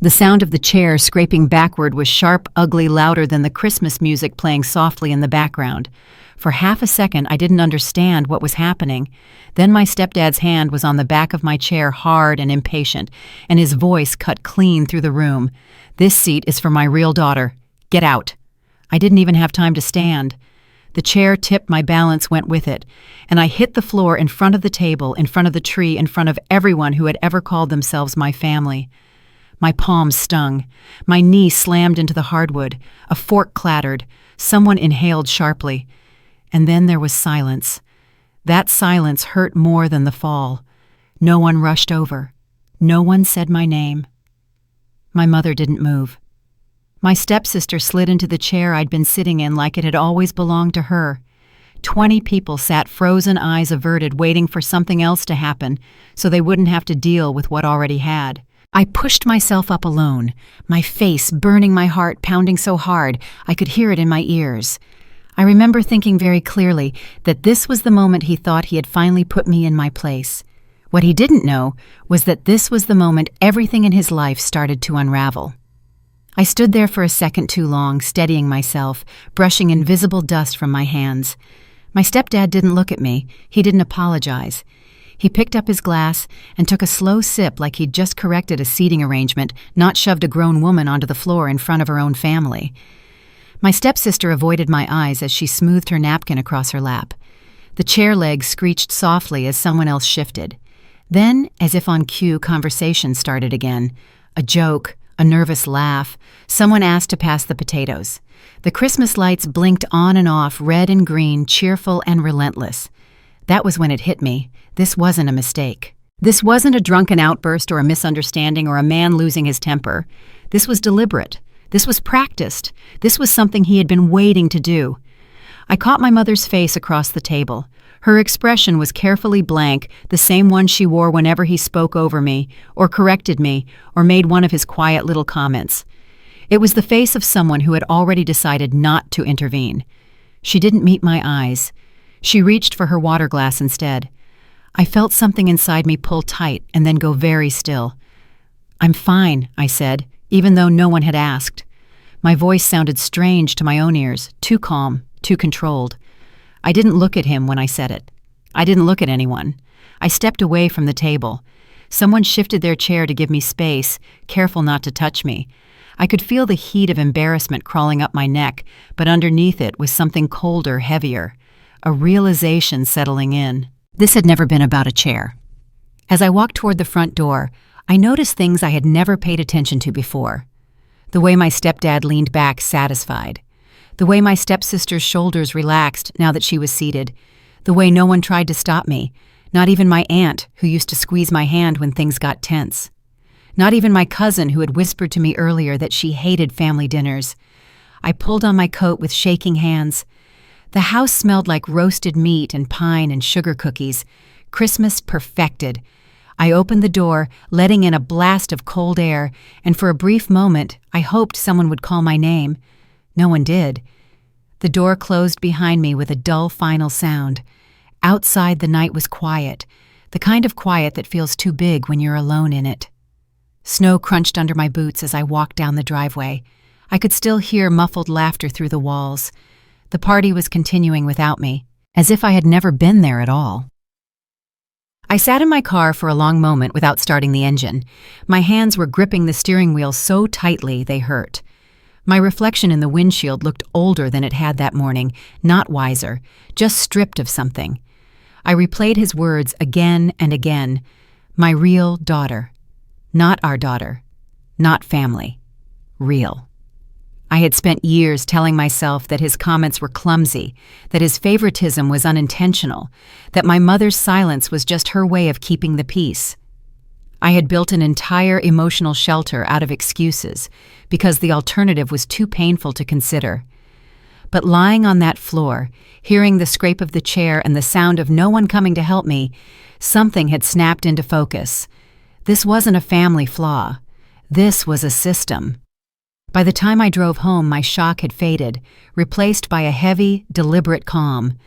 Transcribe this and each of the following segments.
The sound of the chair scraping backward was sharp, ugly, louder than the Christmas music playing softly in the background. For half a second, I didn't understand what was happening. Then my stepdad's hand was on the back of my chair, hard and impatient, and his voice cut clean through the room. "This seat is for my real daughter. Get out." I didn't even have time to stand. The chair tipped, my balance went with it, and I hit the floor in front of the table, in front of the tree, in front of everyone who had ever called themselves my family. My palms stung. My knee slammed into the hardwood. A fork clattered. Someone inhaled sharply. And then there was silence. That silence hurt more than the fall. No one rushed over. No one said my name. My mother didn't move. My stepsister slid into the chair I'd been sitting in like it had always belonged to her. 20 people sat, frozen eyes averted, waiting for something else to happen so they wouldn't have to deal with what already had. I pushed myself up alone, my face burning, my heart pounding so hard I could hear it in my ears. I remember thinking very clearly that this was the moment he thought he had finally put me in my place. What he didn't know was that this was the moment everything in his life started to unravel. I stood there for a second too long, steadying myself, brushing invisible dust from my hands. My stepdad didn't look at me. He didn't apologize. He picked up his glass and took a slow sip like he'd just corrected a seating arrangement, not shoved a grown woman onto the floor in front of her own family. My stepsister avoided my eyes as she smoothed her napkin across her lap. The chair legs screeched softly as someone else shifted. Then, as if on cue, conversation started again. A joke, a nervous laugh. Someone asked to pass the potatoes. The Christmas lights blinked on and off, red and green, cheerful and relentless. That was when it hit me. This wasn't a mistake. This wasn't a drunken outburst or a misunderstanding or a man losing his temper. This was deliberate. This was practiced. This was something he had been waiting to do. I caught my mother's face across the table. Her expression was carefully blank, the same one she wore whenever he spoke over me, or corrected me, or made one of his quiet little comments. It was the face of someone who had already decided not to intervene. She didn't meet my eyes. She reached for her water glass instead. I felt something inside me pull tight and then go very still. "I'm fine," I said, even though no one had asked. My voice sounded strange to my own ears, too calm, too controlled. I didn't look at him when I said it. I didn't look at anyone. I stepped away from the table. Someone shifted their chair to give me space, careful not to touch me. I could feel the heat of embarrassment crawling up my neck, but underneath it was something colder, heavier. A realization settling in. This had never been about a chair. As I walked toward the front door, I noticed things I had never paid attention to before. The way my stepdad leaned back, satisfied. The way my stepsister's shoulders relaxed now that she was seated. The way no one tried to stop me, not even my aunt, who used to squeeze my hand when things got tense. Not even my cousin, who had whispered to me earlier that she hated family dinners. I pulled on my coat with shaking hands. The house smelled like roasted meat and pine and sugar cookies. Christmas perfected. I opened the door, letting in a blast of cold air, and for a brief moment, I hoped someone would call my name. No one did. The door closed behind me with a dull final sound. Outside, the night was quiet, the kind of quiet that feels too big when you're alone in it. Snow crunched under my boots as I walked down the driveway. I could still hear muffled laughter through the walls. The party was continuing without me, as if I had never been there at all. I sat in my car for a long moment without starting the engine. My hands were gripping the steering wheel so tightly they hurt. My reflection in the windshield looked older than it had that morning, not wiser, just stripped of something. I replayed his words again and again. My real daughter. Not our daughter. Not family. Real. I had spent years telling myself that his comments were clumsy, that his favoritism was unintentional, that my mother's silence was just her way of keeping the peace. I had built an entire emotional shelter out of excuses because the alternative was too painful to consider. But lying on that floor, hearing the scrape of the chair and the sound of no one coming to help me, something had snapped into focus. This wasn't a family flaw. This was a system. By the time I drove home, my shock had faded, replaced by a heavy, deliberate calm.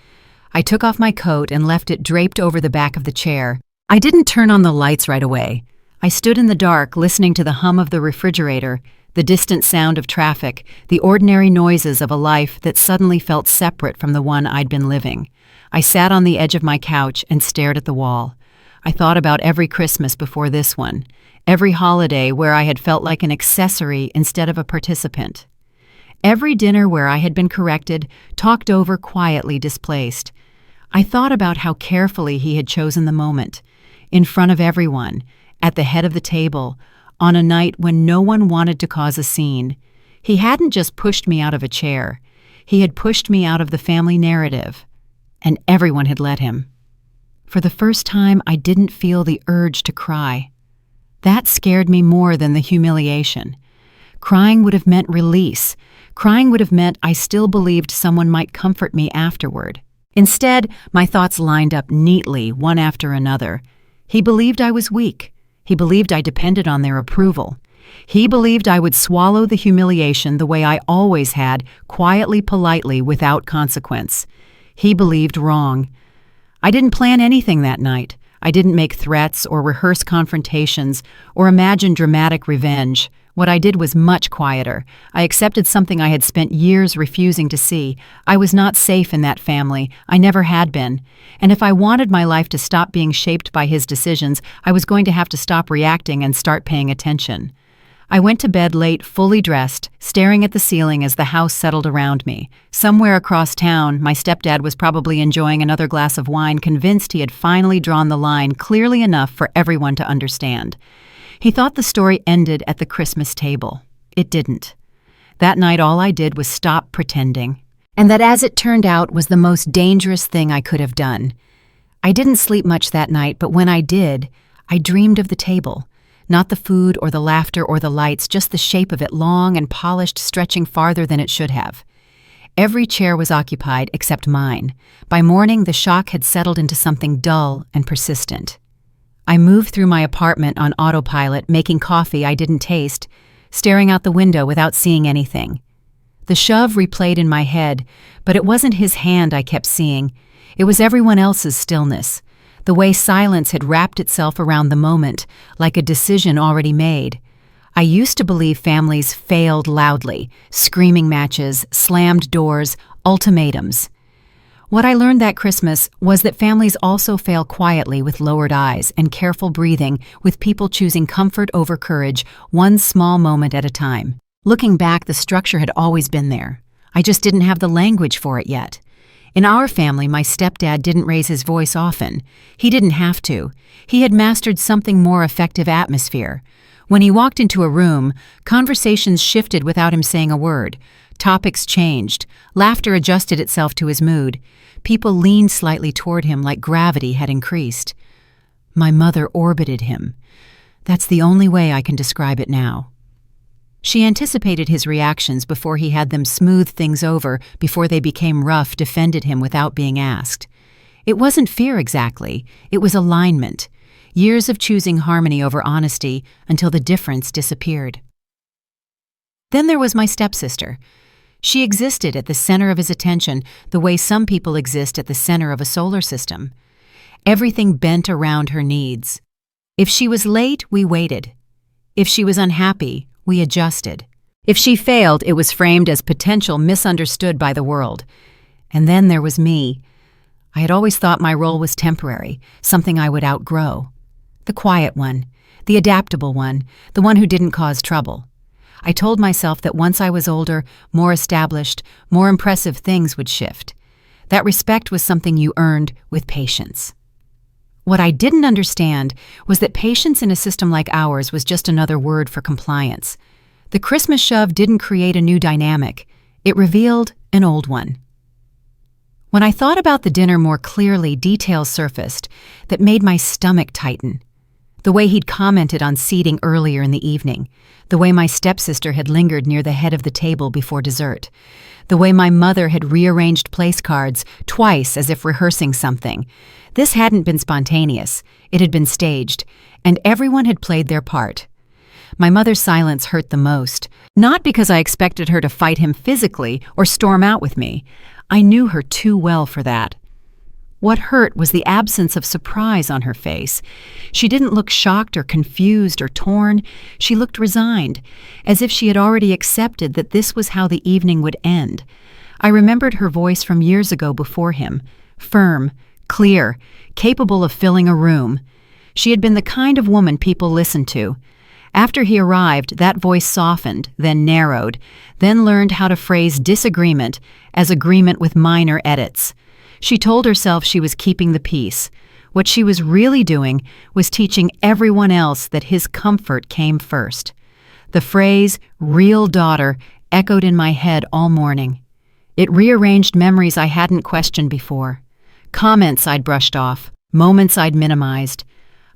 I took off my coat and left it draped over the back of the chair. I didn't turn on the lights right away. I stood in the dark, listening to the hum of the refrigerator, the distant sound of traffic, the ordinary noises of a life that suddenly felt separate from the one I'd been living. I sat on the edge of my couch and stared at the wall. I thought about every Christmas before this one, every holiday where I had felt like an accessory instead of a participant. Every dinner where I had been corrected, talked over, quietly displaced. I thought about how carefully he had chosen the moment, in front of everyone, at the head of the table, on a night when no one wanted to cause a scene. He hadn't just pushed me out of a chair. He had pushed me out of the family narrative, and everyone had let him. For the first time, I didn't feel the urge to cry. That scared me more than the humiliation. Crying would have meant release. Crying would have meant I still believed someone might comfort me afterward. Instead, my thoughts lined up neatly, one after another. He believed I was weak. He believed I depended on their approval. He believed I would swallow the humiliation the way I always had, quietly, politely, without consequence. He believed wrong. I didn't plan anything that night. I didn't make threats or rehearse confrontations or imagine dramatic revenge. What I did was much quieter. I accepted something I had spent years refusing to see. I was not safe in that family. I never had been. And if I wanted my life to stop being shaped by his decisions, I was going to have to stop reacting and start paying attention. I went to bed late, fully dressed, staring at the ceiling as the house settled around me. Somewhere across town, my stepdad was probably enjoying another glass of wine, convinced he had finally drawn the line clearly enough for everyone to understand. He thought the story ended at the Christmas table. It didn't. That night, all I did was stop pretending. And that, as it turned out, was the most dangerous thing I could have done. I didn't sleep much that night, but when I did, I dreamed of the table. Not the food or the laughter or the lights, just the shape of it, long and polished, stretching farther than it should have. Every chair was occupied except mine. By morning, the shock had settled into something dull and persistent. I moved through my apartment on autopilot, making coffee I didn't taste, staring out the window without seeing anything. The shove replayed in my head, but it wasn't his hand I kept seeing. It was everyone else's stillness. The way silence had wrapped itself around the moment, like a decision already made. I used to believe families failed loudly, screaming matches, slammed doors, ultimatums. What I learned that Christmas was that families also fail quietly, with lowered eyes and careful breathing, with people choosing comfort over courage, one small moment at a time. Looking back, the structure had always been there. I just didn't have the language for it yet. In our family, my stepdad didn't raise his voice often. He didn't have to. He had mastered something more effective: atmosphere. When he walked into a room, conversations shifted without him saying a word. Topics changed. Laughter adjusted itself to his mood. People leaned slightly toward him like gravity had increased. My mother orbited him. That's the only way I can describe it now. She anticipated his reactions before he had them, smoothed things over before they became rough, defended him without being asked. It wasn't fear exactly, it was alignment. Years of choosing harmony over honesty until the difference disappeared. Then there was my stepsister. She existed at the center of his attention the way some people exist at the center of a solar system. Everything bent around her needs. If she was late, we waited. If she was unhappy, we adjusted. If she failed, it was framed as potential misunderstood by the world. And then there was me. I had always thought my role was temporary, something I would outgrow. The quiet one, the adaptable one, the one who didn't cause trouble. I told myself that once I was older, more established, more impressive, things would shift. That respect was something you earned with patience. What I didn't understand was that patience in a system like ours was just another word for compliance. The Christmas shove didn't create a new dynamic. It revealed an old one. When I thought about the dinner more clearly, details surfaced that made my stomach tighten. The way he'd commented on seating earlier in the evening. The way my stepsister had lingered near the head of the table before dessert. The way my mother had rearranged place cards twice as if rehearsing something. This hadn't been spontaneous. It had been staged, and everyone had played their part. My mother's silence hurt the most, not because I expected her to fight him physically or storm out with me. I knew her too well for that. What hurt was the absence of surprise on her face. She didn't look shocked or confused or torn. She looked resigned, as if she had already accepted that this was how the evening would end. I remembered her voice from years ago before him, firm, clear, capable of filling a room. She had been the kind of woman people listened to. After he arrived, that voice softened, then narrowed, then learned how to phrase disagreement as agreement with minor edits. She told herself she was keeping the peace. What she was really doing was teaching everyone else that his comfort came first. The phrase, real daughter, echoed in my head all morning. It rearranged memories I hadn't questioned before. Comments I'd brushed off, moments I'd minimized.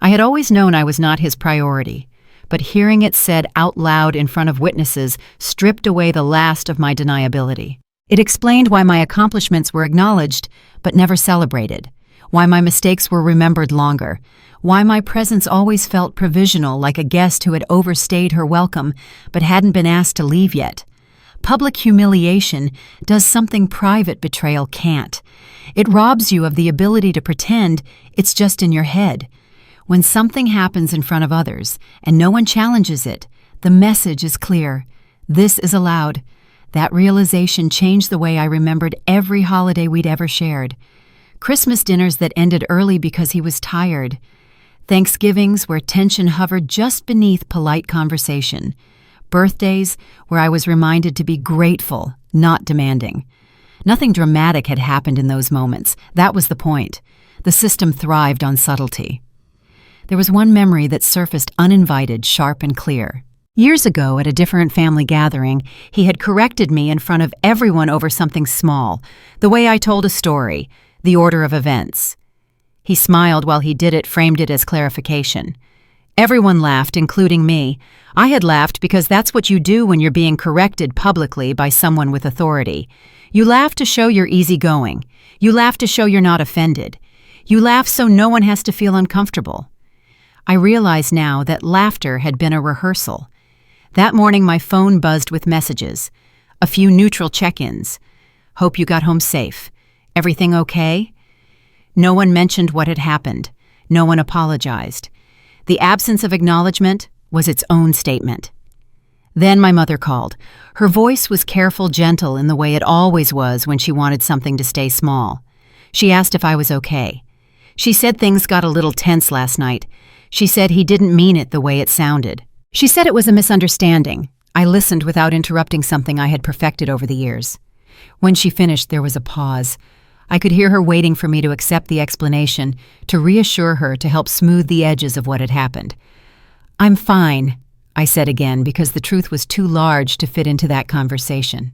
I had always known I was not his priority, but hearing it said out loud in front of witnesses stripped away the last of my deniability. It explained why my accomplishments were acknowledged but never celebrated, why my mistakes were remembered longer, why my presence always felt provisional like a guest who had overstayed her welcome but hadn't been asked to leave yet. Public humiliation does something private betrayal can't. It robs you of the ability to pretend it's just in your head. When something happens in front of others and no one challenges it, the message is clear. This is allowed. That realization changed the way I remembered every holiday we'd ever shared. Christmas dinners that ended early because he was tired. Thanksgivings where tension hovered just beneath polite conversation. Birthdays where I was reminded to be grateful, not demanding. Nothing dramatic had happened in those moments. That was the point. The system thrived on subtlety. There was one memory that surfaced uninvited, sharp and clear. Years ago, at a different family gathering, he had corrected me in front of everyone over something small, the way I told a story, the order of events. He smiled while he did it, framed it as clarification. Everyone laughed, including me. I had laughed because that's what you do when you're being corrected publicly by someone with authority. You laugh to show you're easygoing. You laugh to show you're not offended. You laugh so no one has to feel uncomfortable. I realize now that laughter had been a rehearsal. That morning my phone buzzed with messages, a few neutral check-ins. Hope you got home safe. Everything okay? No one mentioned what had happened. No one apologized. The absence of acknowledgement was its own statement. Then my mother called. Her voice was careful, gentle in the way it always was when she wanted something to stay small. She asked if I was okay. She said things got a little tense last night. She said he didn't mean it the way it sounded. She said it was a misunderstanding. I listened without interrupting something I had perfected over the years. When she finished, there was a pause. I could hear her waiting for me to accept the explanation, to reassure her, to help smooth the edges of what had happened. I'm fine, I said again, because the truth was too large to fit into that conversation.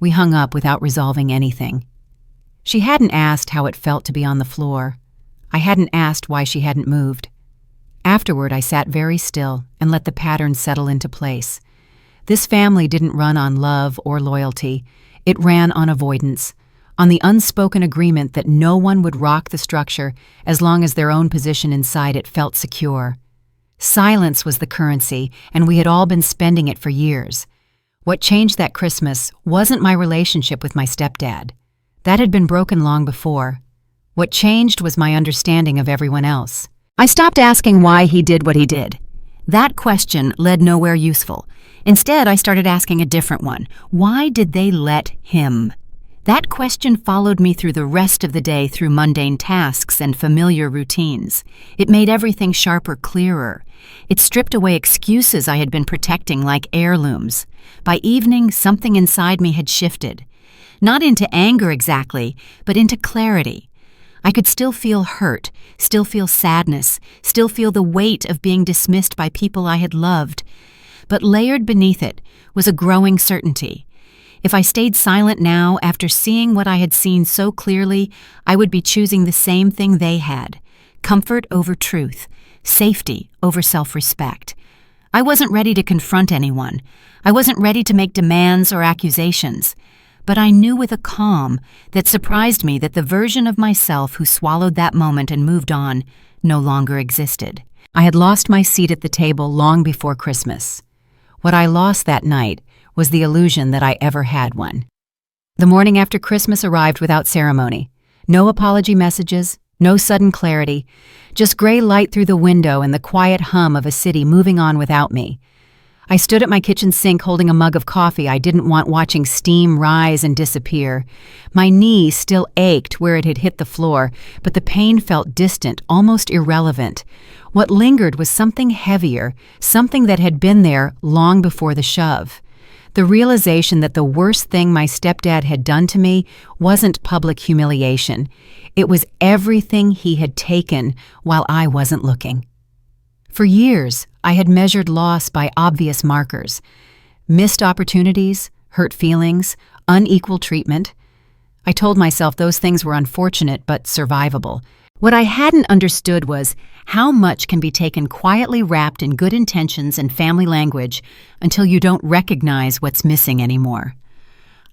We hung up without resolving anything. She hadn't asked how it felt to be on the floor. I hadn't asked why she hadn't moved. Afterward, I sat very still and let the pattern settle into place. This family didn't run on love or loyalty. It ran on avoidance, on the unspoken agreement that no one would rock the structure as long as their own position inside it felt secure. Silence was the currency, and we had all been spending it for years. What changed that Christmas wasn't my relationship with my stepdad. That had been broken long before. What changed was my understanding of everyone else. I stopped asking why he did what he did. That question led nowhere useful. Instead, I started asking a different one. Why did they let him? That question followed me through the rest of the day, through mundane tasks and familiar routines. It made everything sharper, clearer. It stripped away excuses I had been protecting like heirlooms. By evening, something inside me had shifted. Not into anger exactly, but into clarity. I could still feel hurt, still feel sadness, still feel the weight of being dismissed by people I had loved. But layered beneath it was a growing certainty. If I stayed silent now, after seeing what I had seen so clearly, I would be choosing the same thing they had: comfort over truth, safety over self-respect. I wasn't ready to confront anyone. I wasn't ready to make demands or accusations. But I knew with a calm that surprised me that the version of myself who swallowed that moment and moved on no longer existed. I had lost my seat at the table long before Christmas. What I lost that night was the illusion that I ever had one. The morning after Christmas arrived without ceremony. No apology messages, no sudden clarity, just gray light through the window and the quiet hum of a city moving on without me. I stood at my kitchen sink holding a mug of coffee I didn't want watching steam rise and disappear. My knee still ached where it had hit the floor, but the pain felt distant, almost irrelevant. What lingered was something heavier, something that had been there long before the shove. The realization that the worst thing my stepdad had done to me wasn't public humiliation. It was everything he had taken while I wasn't looking. For years, I had measured loss by obvious markers: missed opportunities, hurt feelings, unequal treatment. I told myself those things were unfortunate but survivable. What I hadn't understood was how much can be taken quietly wrapped in good intentions and family language until you don't recognize what's missing anymore.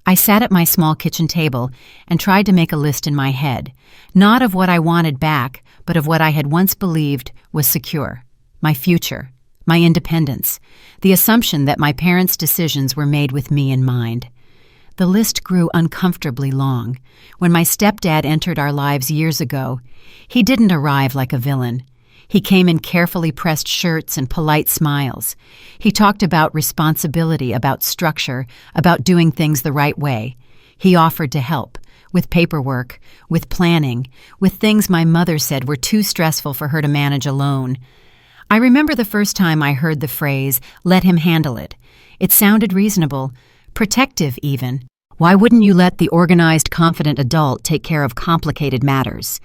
I sat at my small kitchen table and tried to make a list in my head, not of what I wanted back, but of what I had once believed was secure. My future, my independence, the assumption that my parents' decisions were made with me in mind. The list grew uncomfortably long. When my stepdad entered our lives years ago, he didn't arrive like a villain. He came in carefully pressed shirts and polite smiles. He talked about responsibility, about structure, about doing things the right way. He offered to help, with paperwork, with planning, with things my mother said were too stressful for her to manage alone. I remember the first time I heard the phrase, "let him handle it." It sounded reasonable, protective even. Why wouldn't you let the organized, confident adult take care of complicated matters?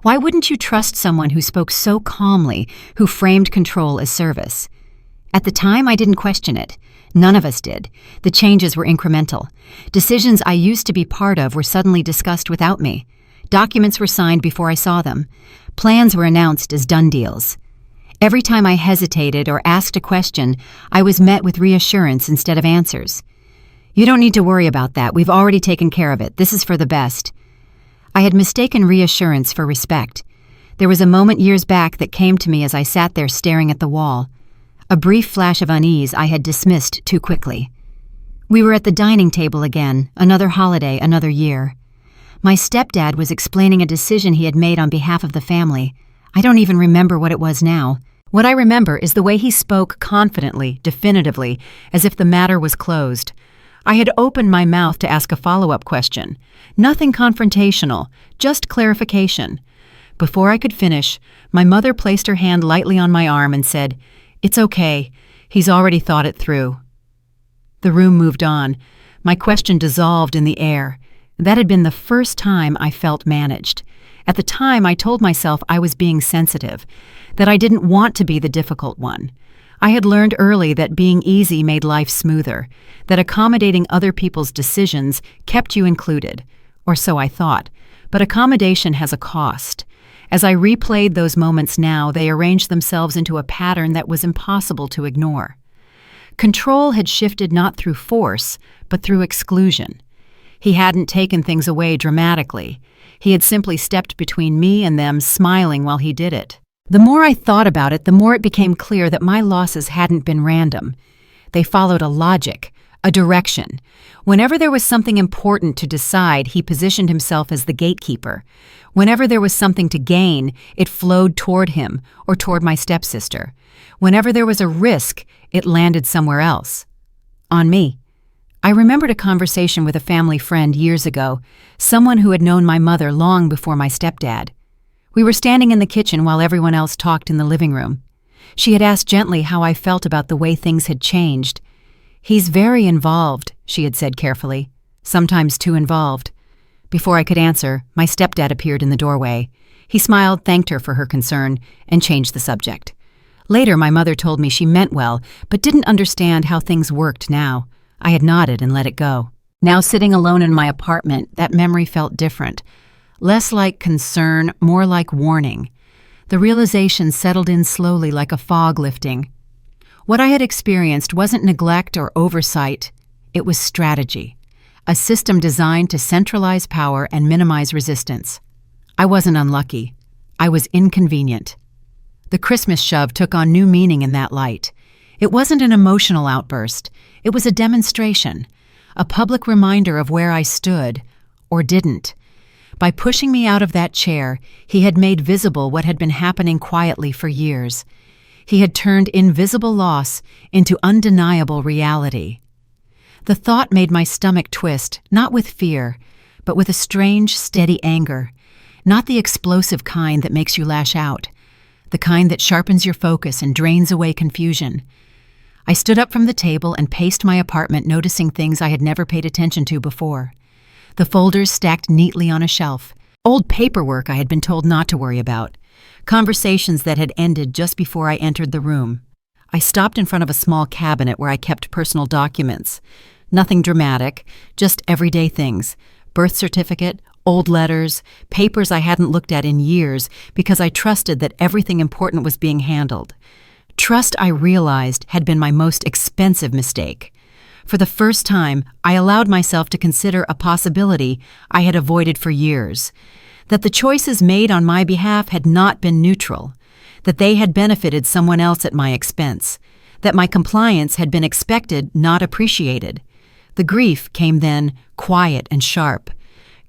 Why wouldn't you trust someone who spoke so calmly, who framed control as service? At the time, I didn't question it. None of us did. The changes were incremental. Decisions I used to be part of were suddenly discussed without me. Documents were signed before I saw them. Plans were announced as done deals. Every time I hesitated or asked a question, I was met with reassurance instead of answers. "You don't need to worry about that. We've already taken care of it. This is for the best." I had mistaken reassurance for respect. There was a moment years back that came to me as I sat there staring at the wall. A brief flash of unease I had dismissed too quickly. We were at the dining table again, another holiday, another year. My stepdad was explaining a decision he had made on behalf of the family. I don't even remember what it was now. What I remember is the way he spoke confidently, definitively, as if the matter was closed. I had opened my mouth to ask a follow-up question. Nothing confrontational, just clarification. Before I could finish, my mother placed her hand lightly on my arm and said, "It's okay. He's already thought it through." The room moved on. My question dissolved in the air. That had been the first time I felt managed. At the time, I told myself I was being sensitive, that I didn't want to be the difficult one. I had learned early that being easy made life smoother, that accommodating other people's decisions kept you included, or so I thought, but accommodation has a cost. As I replayed those moments now, they arranged themselves into a pattern that was impossible to ignore. Control had shifted not through force, but through exclusion. He hadn't taken things away dramatically. He had simply stepped between me and them, smiling while he did it. The more I thought about it, the more it became clear that my losses hadn't been random. They followed a logic, a direction. Whenever there was something important to decide, he positioned himself as the gatekeeper. Whenever there was something to gain, it flowed toward him or toward my stepsister. Whenever there was a risk, it landed somewhere else. On me. I remembered a conversation with a family friend years ago, someone who had known my mother long before my stepdad. We were standing in the kitchen while everyone else talked in the living room. She had asked gently how I felt about the way things had changed. "He's very involved," she had said carefully, "sometimes too involved." Before I could answer, my stepdad appeared in the doorway. He smiled, thanked her for her concern, and changed the subject. Later, my mother told me she meant well, but didn't understand how things worked now. I had nodded and let it go. Now sitting alone in my apartment, that memory felt different. Less like concern, more like warning. The realization settled in slowly like a fog lifting. What I had experienced wasn't neglect or oversight. It was strategy. A system designed to centralize power and minimize resistance. I wasn't unlucky. I was inconvenient. The Christmas shove took on new meaning in that light. It wasn't an emotional outburst. It was a demonstration, a public reminder of where I stood, or didn't. By pushing me out of that chair, he had made visible what had been happening quietly for years. He had turned invisible loss into undeniable reality. The thought made my stomach twist, not with fear, but with a strange, steady anger. Not the explosive kind that makes you lash out, the kind that sharpens your focus and drains away confusion. I stood up from the table and paced my apartment, noticing things I had never paid attention to before. The folders stacked neatly on a shelf, old paperwork I had been told not to worry about, conversations that had ended just before I entered the room. I stopped in front of a small cabinet where I kept personal documents. Nothing dramatic, just everyday things. Birth certificate, old letters, papers I hadn't looked at in years because I trusted that everything important was being handled. Trust, I realized, had been my most expensive mistake. For the first time, I allowed myself to consider a possibility I had avoided for years, that the choices made on my behalf had not been neutral, that they had benefited someone else at my expense, that my compliance had been expected, not appreciated. The grief came then, quiet and sharp.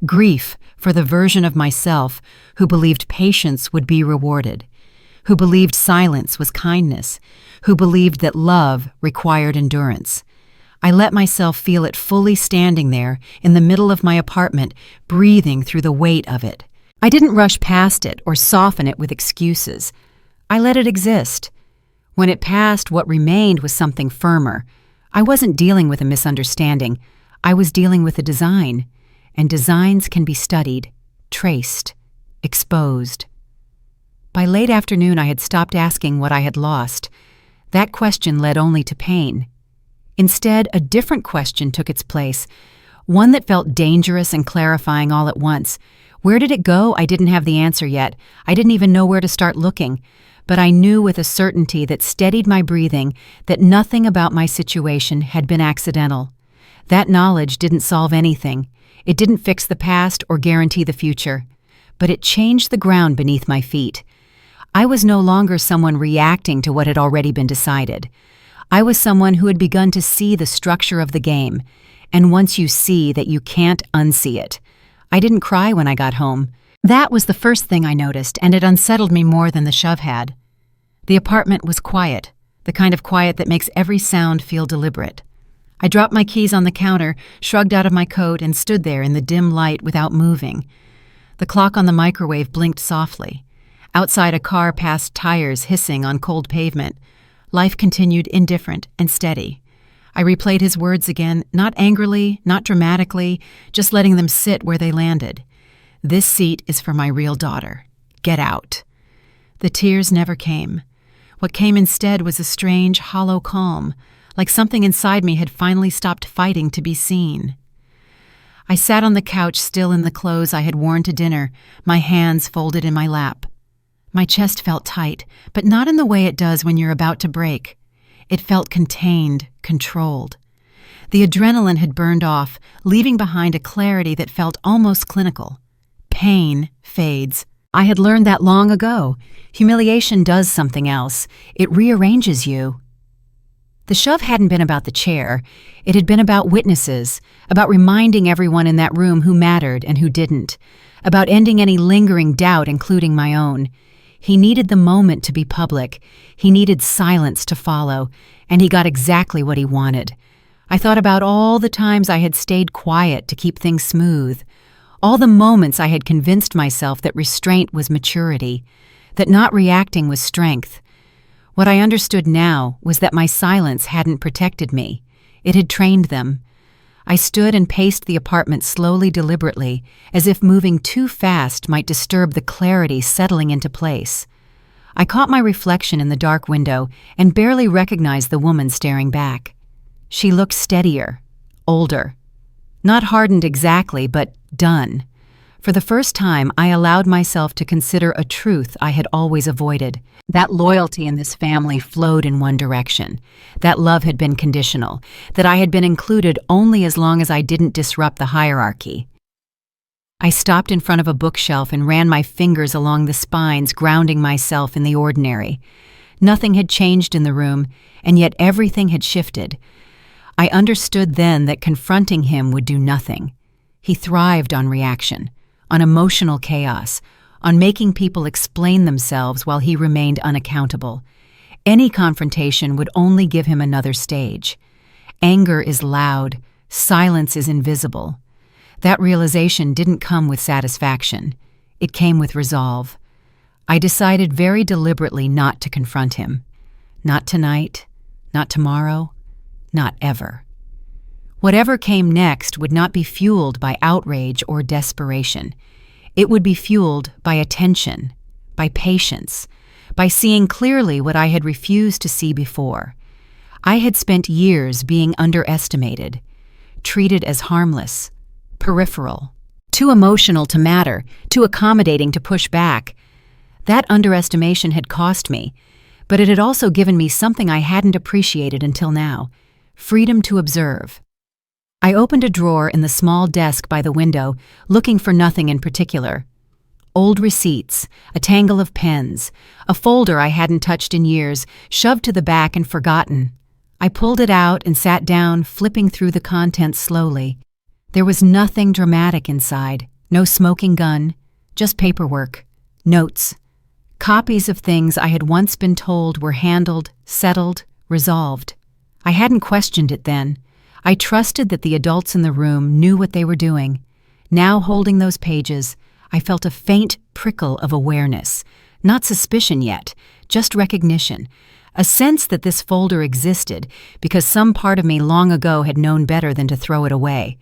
Grief for the version of myself who believed patience would be rewarded, who believed silence was kindness, who believed that love required endurance. I let myself feel it fully standing there in the middle of my apartment, breathing through the weight of it. I didn't rush past it or soften it with excuses. I let it exist. When it passed, what remained was something firmer. I wasn't dealing with a misunderstanding. I was dealing with a design. And designs can be studied, traced, exposed. By late afternoon, I had stopped asking what I had lost. That question led only to pain. Instead, a different question took its place, one that felt dangerous and clarifying all at once. Where did it go? I didn't have the answer yet. I didn't even know where to start looking. But I knew with a certainty that steadied my breathing that nothing about my situation had been accidental. That knowledge didn't solve anything. It didn't fix the past or guarantee the future. But it changed the ground beneath my feet. I was no longer someone reacting to what had already been decided. I was someone who had begun to see the structure of the game. And once you see that, you can't unsee it. I didn't cry when I got home. That was the first thing I noticed, and it unsettled me more than the shove had. The apartment was quiet, the kind of quiet that makes every sound feel deliberate. I dropped my keys on the counter, shrugged out of my coat, and stood there in the dim light without moving. The clock on the microwave blinked softly. Outside, a car passed tires hissing on cold pavement. Life continued indifferent and steady. I replayed his words again, not angrily, not dramatically, just letting them sit where they landed. This seat is for my real daughter. Get out. The tears never came. What came instead was a strange, hollow calm, like something inside me had finally stopped fighting to be seen. I sat on the couch, still in the clothes I had worn to dinner, my hands folded in my lap. My chest felt tight, but not in the way it does when you're about to break. It felt contained, controlled. The adrenaline had burned off, leaving behind a clarity that felt almost clinical. Pain fades. I had learned that long ago. Humiliation does something else. It rearranges you. The shove hadn't been about the chair. It had been about witnesses, about reminding everyone in that room who mattered and who didn't, about ending any lingering doubt, including my own. He needed the moment to be public. He needed silence to follow, and he got exactly what he wanted. I thought about all the times I had stayed quiet to keep things smooth, all the moments I had convinced myself that restraint was maturity, that not reacting was strength. What I understood now was that my silence hadn't protected me. It had trained them. I stood and paced the apartment slowly, deliberately, as if moving too fast might disturb the clarity settling into place. I caught my reflection in the dark window and barely recognized the woman staring back. She looked steadier, older. Not hardened exactly, but done. For the first time, I allowed myself to consider a truth I had always avoided. That loyalty in this family flowed in one direction. That love had been conditional. That I had been included only as long as I didn't disrupt the hierarchy. I stopped in front of a bookshelf and ran my fingers along the spines, grounding myself in the ordinary. Nothing had changed in the room, and yet everything had shifted. I understood then that confronting him would do nothing. He thrived on reaction, on emotional chaos, on making people explain themselves while he remained unaccountable. Any confrontation would only give him another stage. Anger is loud, silence is invisible. That realization didn't come with satisfaction. It came with resolve. I decided very deliberately not to confront him. Not tonight, not tomorrow, not ever. Whatever came next would not be fueled by outrage or desperation. It would be fueled by attention, by patience, by seeing clearly what I had refused to see before. I had spent years being underestimated, treated as harmless, peripheral, too emotional to matter, too accommodating to push back. That underestimation had cost me, but it had also given me something I hadn't appreciated until now: freedom to observe. I opened a drawer in the small desk by the window, looking for nothing in particular. Old receipts, a tangle of pens, a folder I hadn't touched in years, shoved to the back and forgotten. I pulled it out and sat down, flipping through the contents slowly. There was nothing dramatic inside, no smoking gun, just paperwork, notes, copies of things I had once been told were handled, settled, resolved. I hadn't questioned it then. I trusted that the adults in the room knew what they were doing. Now, holding those pages, I felt a faint prickle of awareness. Not suspicion yet, just recognition. A sense that this folder existed because some part of me long ago had known better than to throw it away.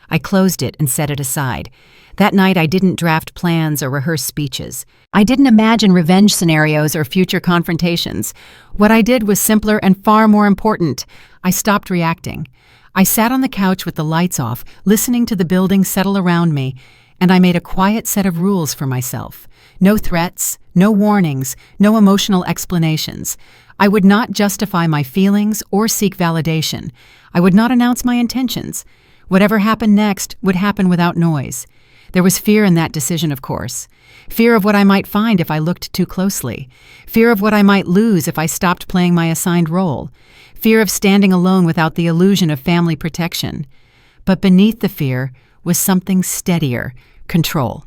I closed it and set it aside. That night I didn't draft plans or rehearse speeches. I didn't imagine revenge scenarios or future confrontations. What I did was simpler and far more important. I stopped reacting. I sat on the couch with the lights off, listening to the building settle around me, and I made a quiet set of rules for myself. No threats, no warnings, no emotional explanations. I would not justify my feelings or seek validation. I would not announce my intentions. Whatever happened next would happen without noise. There was fear in that decision, of course. Fear of what I might find if I looked too closely. Fear of what I might lose if I stopped playing my assigned role. Fear of standing alone without the illusion of family protection. But beneath the fear was something steadier: control.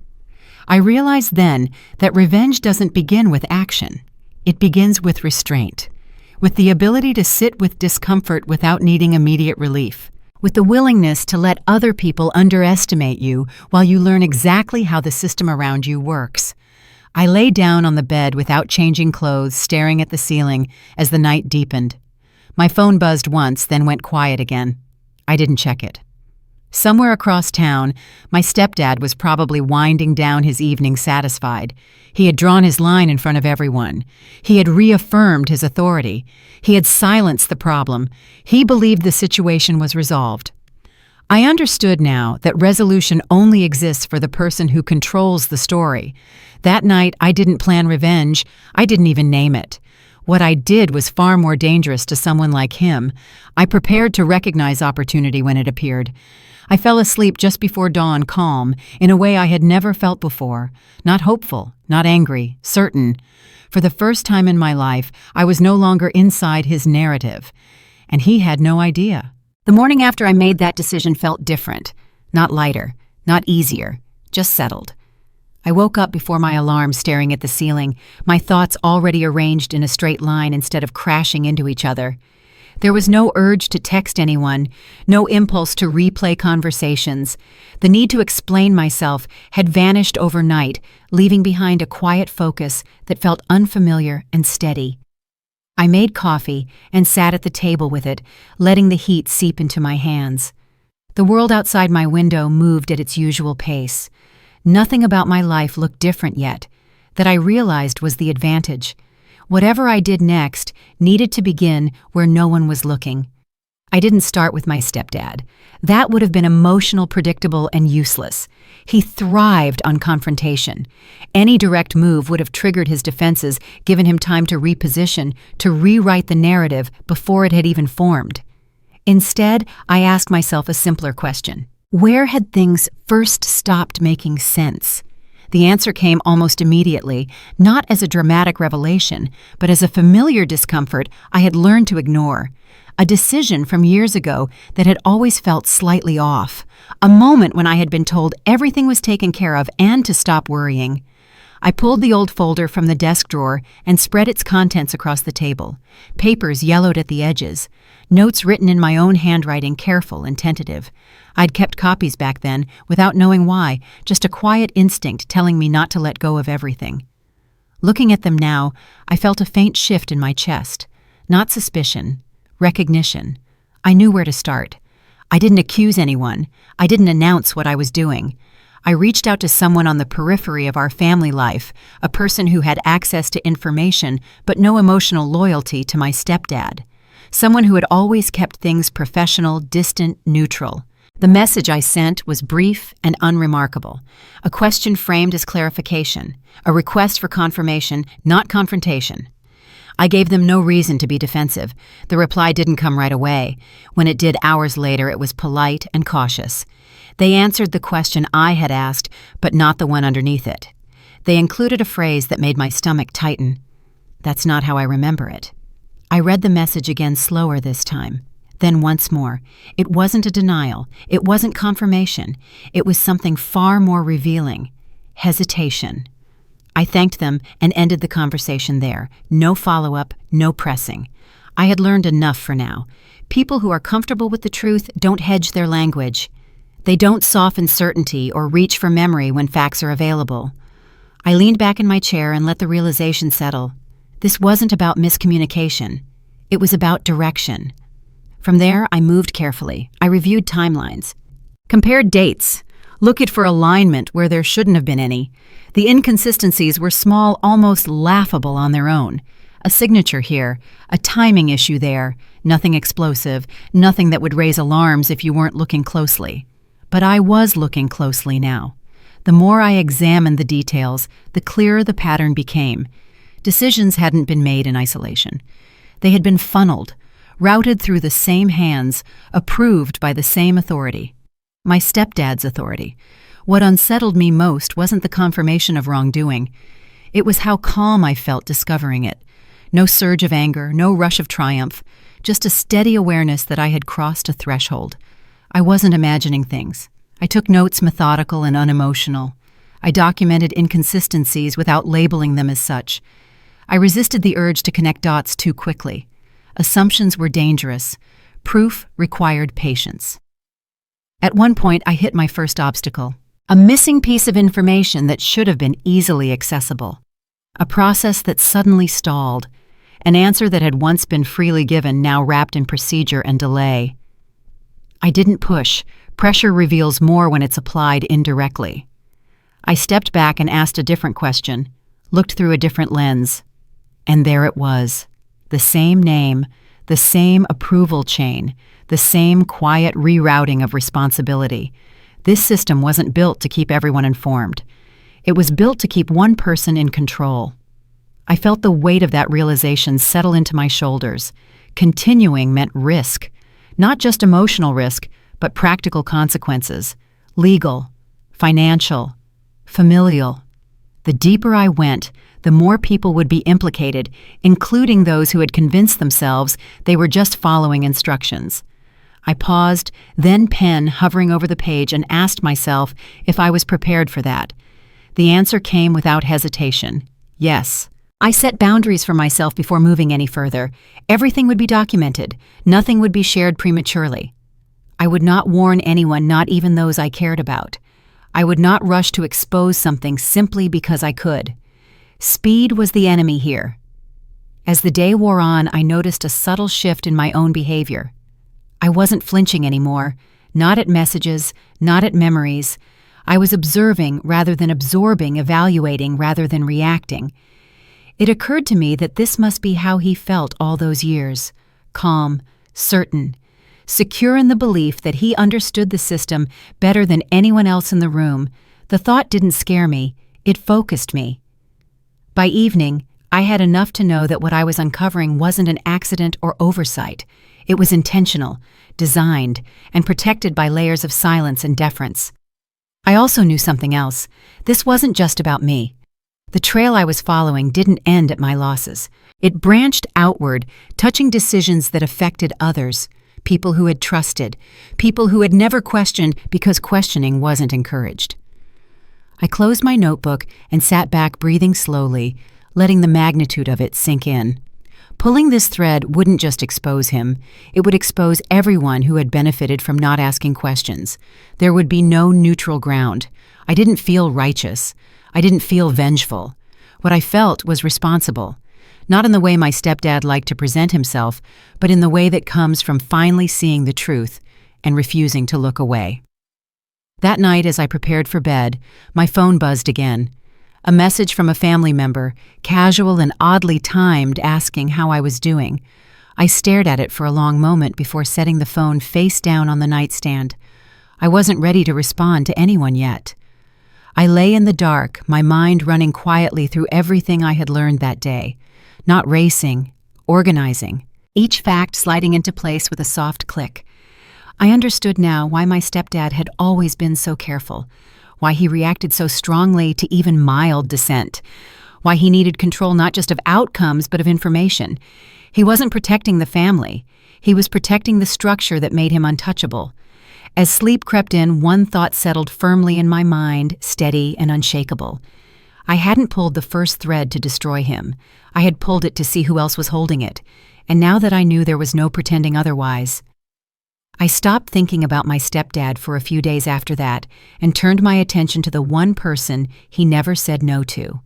I realized then that revenge doesn't begin with action. It begins with restraint, with the ability to sit with discomfort without needing immediate relief, with the willingness to let other people underestimate you while you learn exactly how the system around you works. I lay down on the bed without changing clothes, staring at the ceiling as the night deepened. My phone buzzed once, then went quiet again. I didn't check it. Somewhere across town, my stepdad was probably winding down his evening satisfied. He had drawn his line in front of everyone. He had reaffirmed his authority. He had silenced the problem. He believed the situation was resolved. I understood now that resolution only exists for the person who controls the story. That night, I didn't plan revenge. I didn't even name it. What I did was far more dangerous to someone like him. I prepared to recognize opportunity when it appeared. I fell asleep just before dawn, calm, in a way I had never felt before. Not hopeful, not angry, certain. For the first time in my life, I was no longer inside his narrative. And he had no idea. The morning after I made that decision felt different. Not lighter, not easier, just settled. I woke up before my alarm, staring at the ceiling, my thoughts already arranged in a straight line instead of crashing into each other. There was no urge to text anyone, no impulse to replay conversations. The need to explain myself had vanished overnight, leaving behind a quiet focus that felt unfamiliar and steady. I made coffee and sat at the table with it, letting the heat seep into my hands. The world outside my window moved at its usual pace. Nothing about my life looked different yet. That I realized was the advantage. Whatever I did next needed to begin where no one was looking. I didn't start with my stepdad. That would have been emotional, predictable, and useless. He thrived on confrontation. Any direct move would have triggered his defenses, given him time to reposition, to rewrite the narrative before it had even formed. Instead, I asked myself a simpler question. Where had things first stopped making sense? The answer came almost immediately, not as a dramatic revelation, but as a familiar discomfort I had learned to ignore. a decision from years ago that had always felt slightly off, a moment when I had been told everything was taken care of and to stop worrying. I pulled the old folder from the desk drawer and spread its contents across the table, papers yellowed at the edges, notes written in my own handwriting, careful and tentative. I'd kept copies back then, without knowing why, just a quiet instinct telling me not to let go of everything. Looking at them now, I felt a faint shift in my chest. Not suspicion, recognition. I knew where to start. I didn't accuse anyone. I didn't announce what I was doing. I reached out to someone on the periphery of our family life, a person who had access to information but no emotional loyalty to my stepdad. Someone who had always kept things professional, distant, neutral. The message I sent was brief and unremarkable, a question framed as clarification, a request for confirmation, not confrontation. I gave them no reason to be defensive. The reply didn't come right away. When it did hours later, it was polite and cautious. They answered the question I had asked, but not the one underneath it. They included a phrase that made my stomach tighten. That's not how I remember it. I read the message again slower this time. Then once more. It wasn't a denial. It wasn't confirmation. It was something far more revealing. Hesitation. I thanked them and ended the conversation there. No follow-up, no pressing. I had learned enough for now. People who are comfortable with the truth don't hedge their language. They don't soften certainty or reach for memory when facts are available. I leaned back in my chair and let the realization settle. This wasn't about miscommunication. It was about direction. From there, I moved carefully. I reviewed timelines. Compared dates. Looked for alignment where there shouldn't have been any. The inconsistencies were small, almost laughable on their own. A signature here, a timing issue there, nothing explosive, nothing that would raise alarms if you weren't looking closely. But I was looking closely now. The more I examined the details, the clearer the pattern became. Decisions hadn't been made in isolation. They had been funneled, routed through the same hands, approved by the same authority. My stepdad's authority. What unsettled me most wasn't the confirmation of wrongdoing. It was how calm I felt discovering it. No surge of anger, no rush of triumph, just a steady awareness that I had crossed a threshold. I wasn't imagining things. I took notes methodical and unemotional. I documented inconsistencies without labeling them as such. I resisted the urge to connect dots too quickly. Assumptions were dangerous. Proof required patience. At one point, I hit my first obstacle. A missing piece of information that should have been easily accessible. A process that suddenly stalled. An answer that had once been freely given, now wrapped in procedure and delay. I didn't push. Pressure reveals more when it's applied indirectly. I stepped back and asked a different question, looked through a different lens. And there it was. The same name, the same approval chain, the same quiet rerouting of responsibility. This system wasn't built to keep everyone informed. It was built to keep one person in control. I felt the weight of that realization settle into my shoulders. Continuing meant risk. Not just emotional risk, but practical consequences. Legal, financial, familial. The deeper I went, the more people would be implicated, including those who had convinced themselves they were just following instructions. I paused, then pen hovering over the page, and asked myself if I was prepared for that. The answer came without hesitation. Yes. I set boundaries for myself before moving any further. Everything would be documented. Nothing would be shared prematurely. I would not warn anyone, not even those I cared about. I would not rush to expose something simply because I could. Speed was the enemy here. As the day wore on, I noticed a subtle shift in my own behavior. I wasn't flinching anymore, not at messages, not at memories. I was observing rather than absorbing, evaluating rather than reacting. It occurred to me that this must be how he felt all those years, calm, certain, secure in the belief that he understood the system better than anyone else in the room. The thought didn't scare me, it focused me. By evening, I had enough to know that what I was uncovering wasn't an accident or oversight. It was intentional, designed, and protected by layers of silence and deference. I also knew something else. This wasn't just about me. The trail I was following didn't end at my losses. It branched outward, touching decisions that affected others, people who had trusted, people who had never questioned because questioning wasn't encouraged. I closed my notebook and sat back, breathing slowly, letting the magnitude of it sink in. Pulling this thread wouldn't just expose him, it would expose everyone who had benefited from not asking questions. There would be no neutral ground. I didn't feel righteous. I didn't feel vengeful. What I felt was responsible. Not in the way my stepdad liked to present himself, but in the way that comes from finally seeing the truth and refusing to look away. That night, as I prepared for bed, my phone buzzed again. A message from a family member, casual and oddly timed, asking how I was doing. I stared at it for a long moment before setting the phone face down on the nightstand. I wasn't ready to respond to anyone yet. I lay in the dark, my mind running quietly through everything I had learned that day. Not racing, organizing, each fact sliding into place with a soft click. I understood now why my stepdad had always been so careful, why he reacted so strongly to even mild dissent, why he needed control not just of outcomes but of information. He wasn't protecting the family. He was protecting the structure that made him untouchable. As sleep crept in, one thought settled firmly in my mind, steady and unshakable. I hadn't pulled the first thread to destroy him. I had pulled it to see who else was holding it, and now that I knew there was no pretending otherwise, I stopped thinking about my stepdad for a few days after that and turned my attention to the one person he never said no to.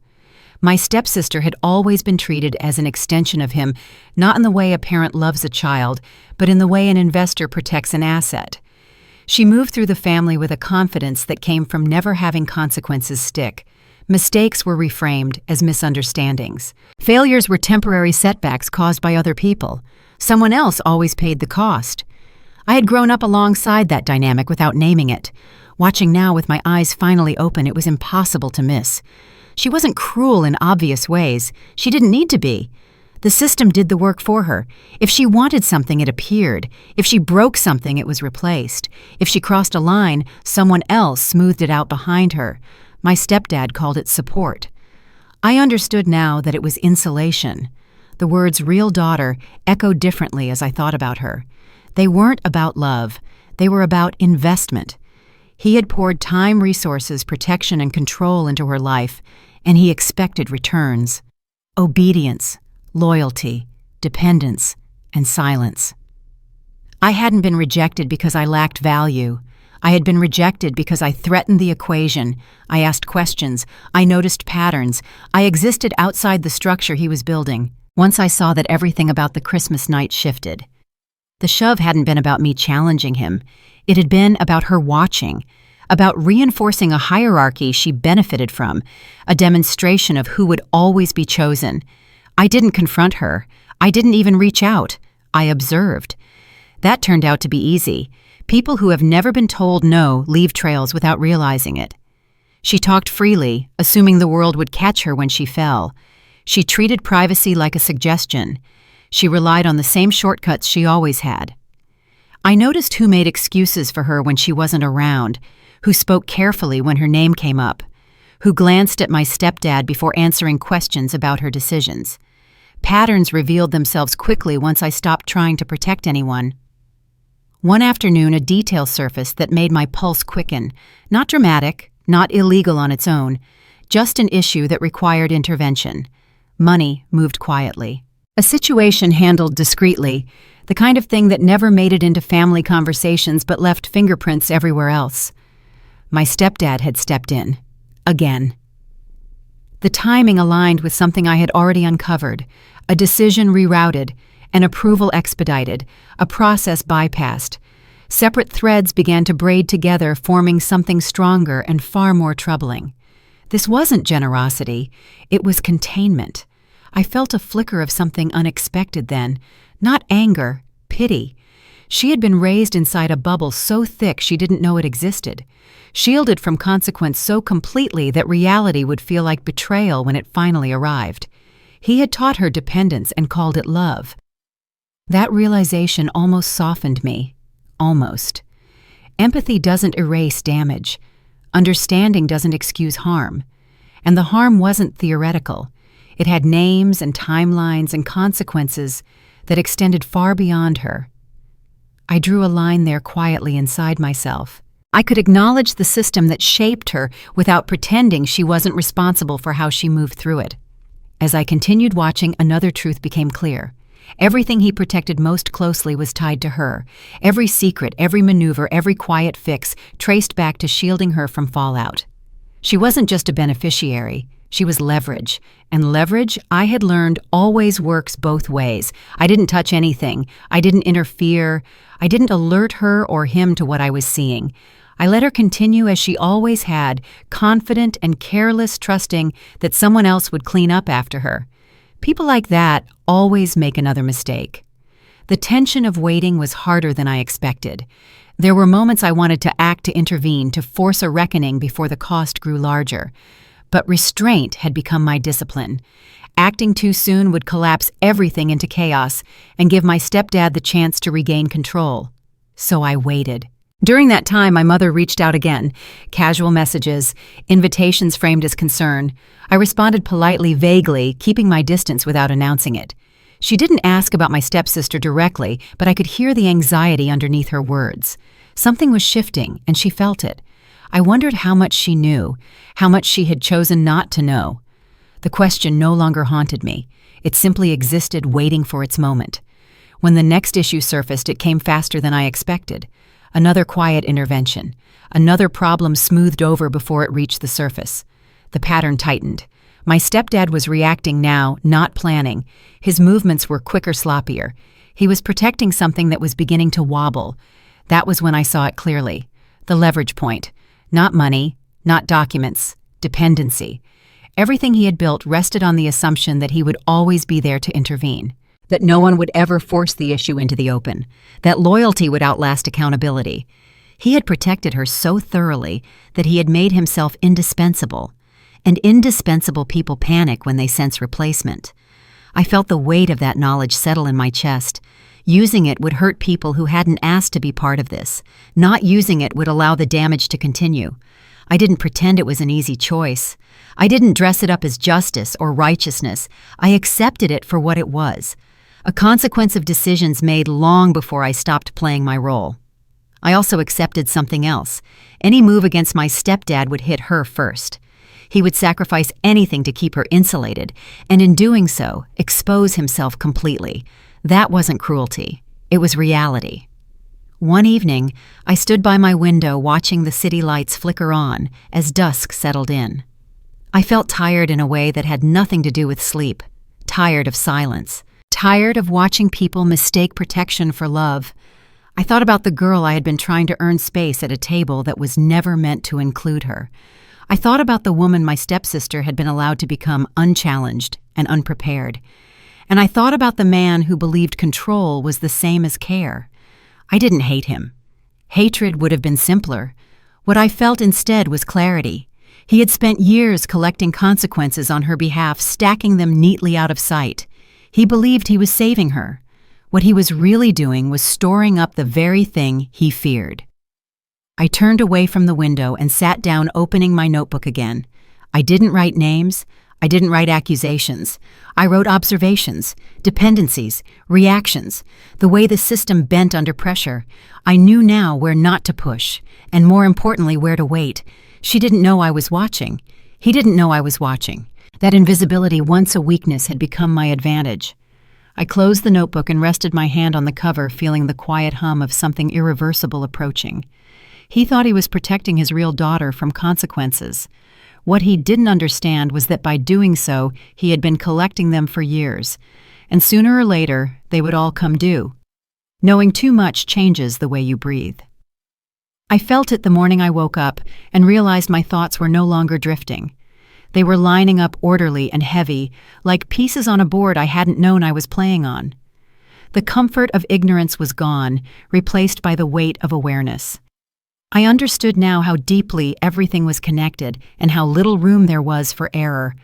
My stepsister had always been treated as an extension of him, not in the way a parent loves a child, but in the way an investor protects an asset. She moved through the family with a confidence that came from never having consequences stick. Mistakes were reframed as misunderstandings. Failures were temporary setbacks caused by other people. Someone else always paid the cost. I had grown up alongside that dynamic without naming it. Watching now with my eyes finally open, it was impossible to miss. She wasn't cruel in obvious ways. She didn't need to be. The system did the work for her. If she wanted something, it appeared. If she broke something, it was replaced. If she crossed a line, someone else smoothed it out behind her. My stepdad called it support. I understood now that it was insulation. The words real daughter echoed differently as I thought about her. They weren't about love. They were about investment. He had poured time, resources, protection, and control into her life, and he expected returns. Obedience, loyalty, dependence, and silence. I hadn't been rejected because I lacked value. I had been rejected because I threatened the equation. I asked questions. I noticed patterns. I existed outside the structure he was building. Once I saw that everything about the Christmas night shifted. The shove hadn't been about me challenging him. It had been about her watching, about reinforcing a hierarchy she benefited from, a demonstration of who would always be chosen. I didn't confront her. I didn't even reach out. I observed. That turned out to be easy. People who have never been told no leave trails without realizing it. She talked freely, assuming the world would catch her when she fell. She treated privacy like a suggestion. She relied on the same shortcuts she always had. I noticed who made excuses for her when she wasn't around, who spoke carefully when her name came up, who glanced at my stepdad before answering questions about her decisions. Patterns revealed themselves quickly once I stopped trying to protect anyone. One afternoon, a detail surfaced that made my pulse quicken. Not dramatic, not illegal on its own, just an issue that required intervention. Money moved quietly. A situation handled discreetly, the kind of thing that never made it into family conversations but left fingerprints everywhere else. My stepdad had stepped in. Again. The timing aligned with something I had already uncovered, a decision rerouted, an approval expedited, a process bypassed. Separate threads began to braid together, forming something stronger and far more troubling. This wasn't generosity, it was containment. I felt a flicker of something unexpected then, not anger, pity. She had been raised inside a bubble so thick she didn't know it existed, shielded from consequence so completely that reality would feel like betrayal when it finally arrived. He had taught her dependence and called it love. That realization almost softened me. Almost. Empathy doesn't erase damage. Understanding doesn't excuse harm. And the harm wasn't theoretical. It had names and timelines and consequences that extended far beyond her. I drew a line there quietly inside myself. I could acknowledge the system that shaped her without pretending she wasn't responsible for how she moved through it. As I continued watching, another truth became clear. Everything he protected most closely was tied to her. Every secret, every maneuver, every quiet fix traced back to shielding her from fallout. She wasn't just a beneficiary. She was leverage. And leverage, I had learned, always works both ways. I didn't touch anything. I didn't interfere. I didn't alert her or him to what I was seeing. I let her continue as she always had, confident and careless, trusting that someone else would clean up after her. People like that always make another mistake. The tension of waiting was harder than I expected. There were moments I wanted to act, to intervene, to force a reckoning before the cost grew larger. But restraint had become my discipline. Acting too soon would collapse everything into chaos and give my stepdad the chance to regain control. So I waited. During that time, my mother reached out again. Casual messages, invitations framed as concern. I responded politely, vaguely, keeping my distance without announcing it. She didn't ask about my stepsister directly, but I could hear the anxiety underneath her words. Something was shifting, and she felt it. I wondered how much she knew, how much she had chosen not to know. The question no longer haunted me. It simply existed, waiting for its moment. When the next issue surfaced, it came faster than I expected. Another quiet intervention. Another problem smoothed over before it reached the surface. The pattern tightened. My stepdad was reacting now, not planning. His movements were quicker, sloppier. He was protecting something that was beginning to wobble. That was when I saw it clearly. The leverage point. Not money, not documents, dependency. Everything he had built rested on the assumption that he would always be there to intervene, that no one would ever force the issue into the open, that loyalty would outlast accountability. He had protected her so thoroughly that he had made himself indispensable. And indispensable people panic when they sense replacement. I felt the weight of that knowledge settle in my chest. Using it would hurt people who hadn't asked to be part of this. Not using it would allow the damage to continue. I didn't pretend it was an easy choice. I didn't dress it up as justice or righteousness. I accepted it for what it was. A consequence of decisions made long before I stopped playing my role. I also accepted something else. Any move against my stepdad would hit her first. He would sacrifice anything to keep her insulated, and in doing so, expose himself completely. That wasn't cruelty. It was reality. One evening, I stood by my window watching the city lights flicker on as dusk settled in. I felt tired in a way that had nothing to do with sleep. Tired of silence. Tired of watching people mistake protection for love. I thought about the girl I had been trying to earn space at a table that was never meant to include her. I thought about the woman my stepsister had been allowed to become unchallenged and unprepared. And I thought about the man who believed control was the same as care. I didn't hate him. Hatred would have been simpler. What I felt instead was clarity. He had spent years collecting consequences on her behalf, stacking them neatly out of sight. He believed he was saving her. What he was really doing was storing up the very thing he feared. I turned away from the window and sat down, opening my notebook again. I didn't write names. I didn't write accusations. I wrote observations, dependencies, reactions, the way the system bent under pressure. I knew now where not to push, and more importantly, where to wait. She didn't know I was watching. He didn't know I was watching. That invisibility, once a weakness, had become my advantage. I closed the notebook and rested my hand on the cover, feeling the quiet hum of something irreversible approaching. He thought he was protecting his real daughter from consequences. What he didn't understand was that by doing so, he had been collecting them for years, and sooner or later, they would all come due. Knowing too much changes the way you breathe. I felt it the morning I woke up and realized my thoughts were no longer drifting. They were lining up orderly and heavy, like pieces on a board I hadn't known I was playing on. The comfort of ignorance was gone, replaced by the weight of awareness. I understood now how deeply everything was connected and how little room there was for error.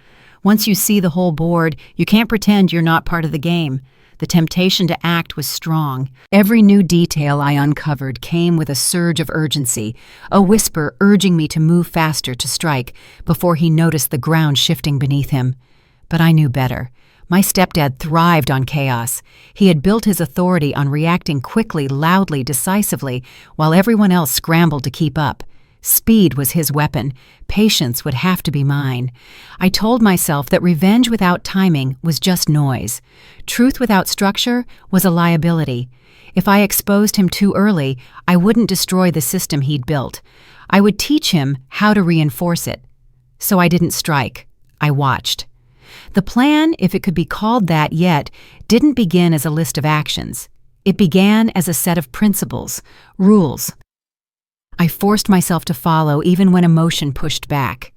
Once you see the whole board, you can't pretend you're not part of the game. The temptation to act was strong. Every new detail I uncovered came with a surge of urgency, a whisper urging me to move faster to strike before he noticed the ground shifting beneath him. But I knew better. My stepdad thrived on chaos. He had built his authority on reacting quickly, loudly, decisively, while everyone else scrambled to keep up. Speed was his weapon. Patience would have to be mine. I told myself that revenge without timing was just noise. Truth without structure was a liability. If I exposed him too early, I wouldn't destroy the system he'd built. I would teach him how to reinforce it. So I didn't strike. I watched. The plan, if it could be called that yet, didn't begin as a list of actions. It began as a set of principles, rules. I forced myself to follow even when emotion pushed back.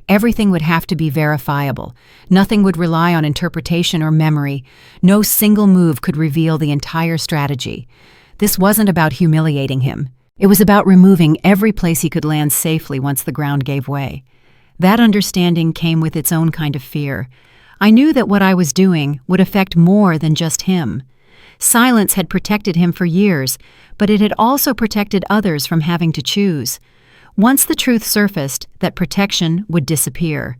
Everything would have to be verifiable. Nothing would rely on interpretation or memory. No single move could reveal the entire strategy. This wasn't about humiliating him. It was about removing every place he could land safely once the ground gave way. That understanding came with its own kind of fear. I knew that what I was doing would affect more than just him. Silence had protected him for years, but it had also protected others from having to choose. Once the truth surfaced, that protection would disappear.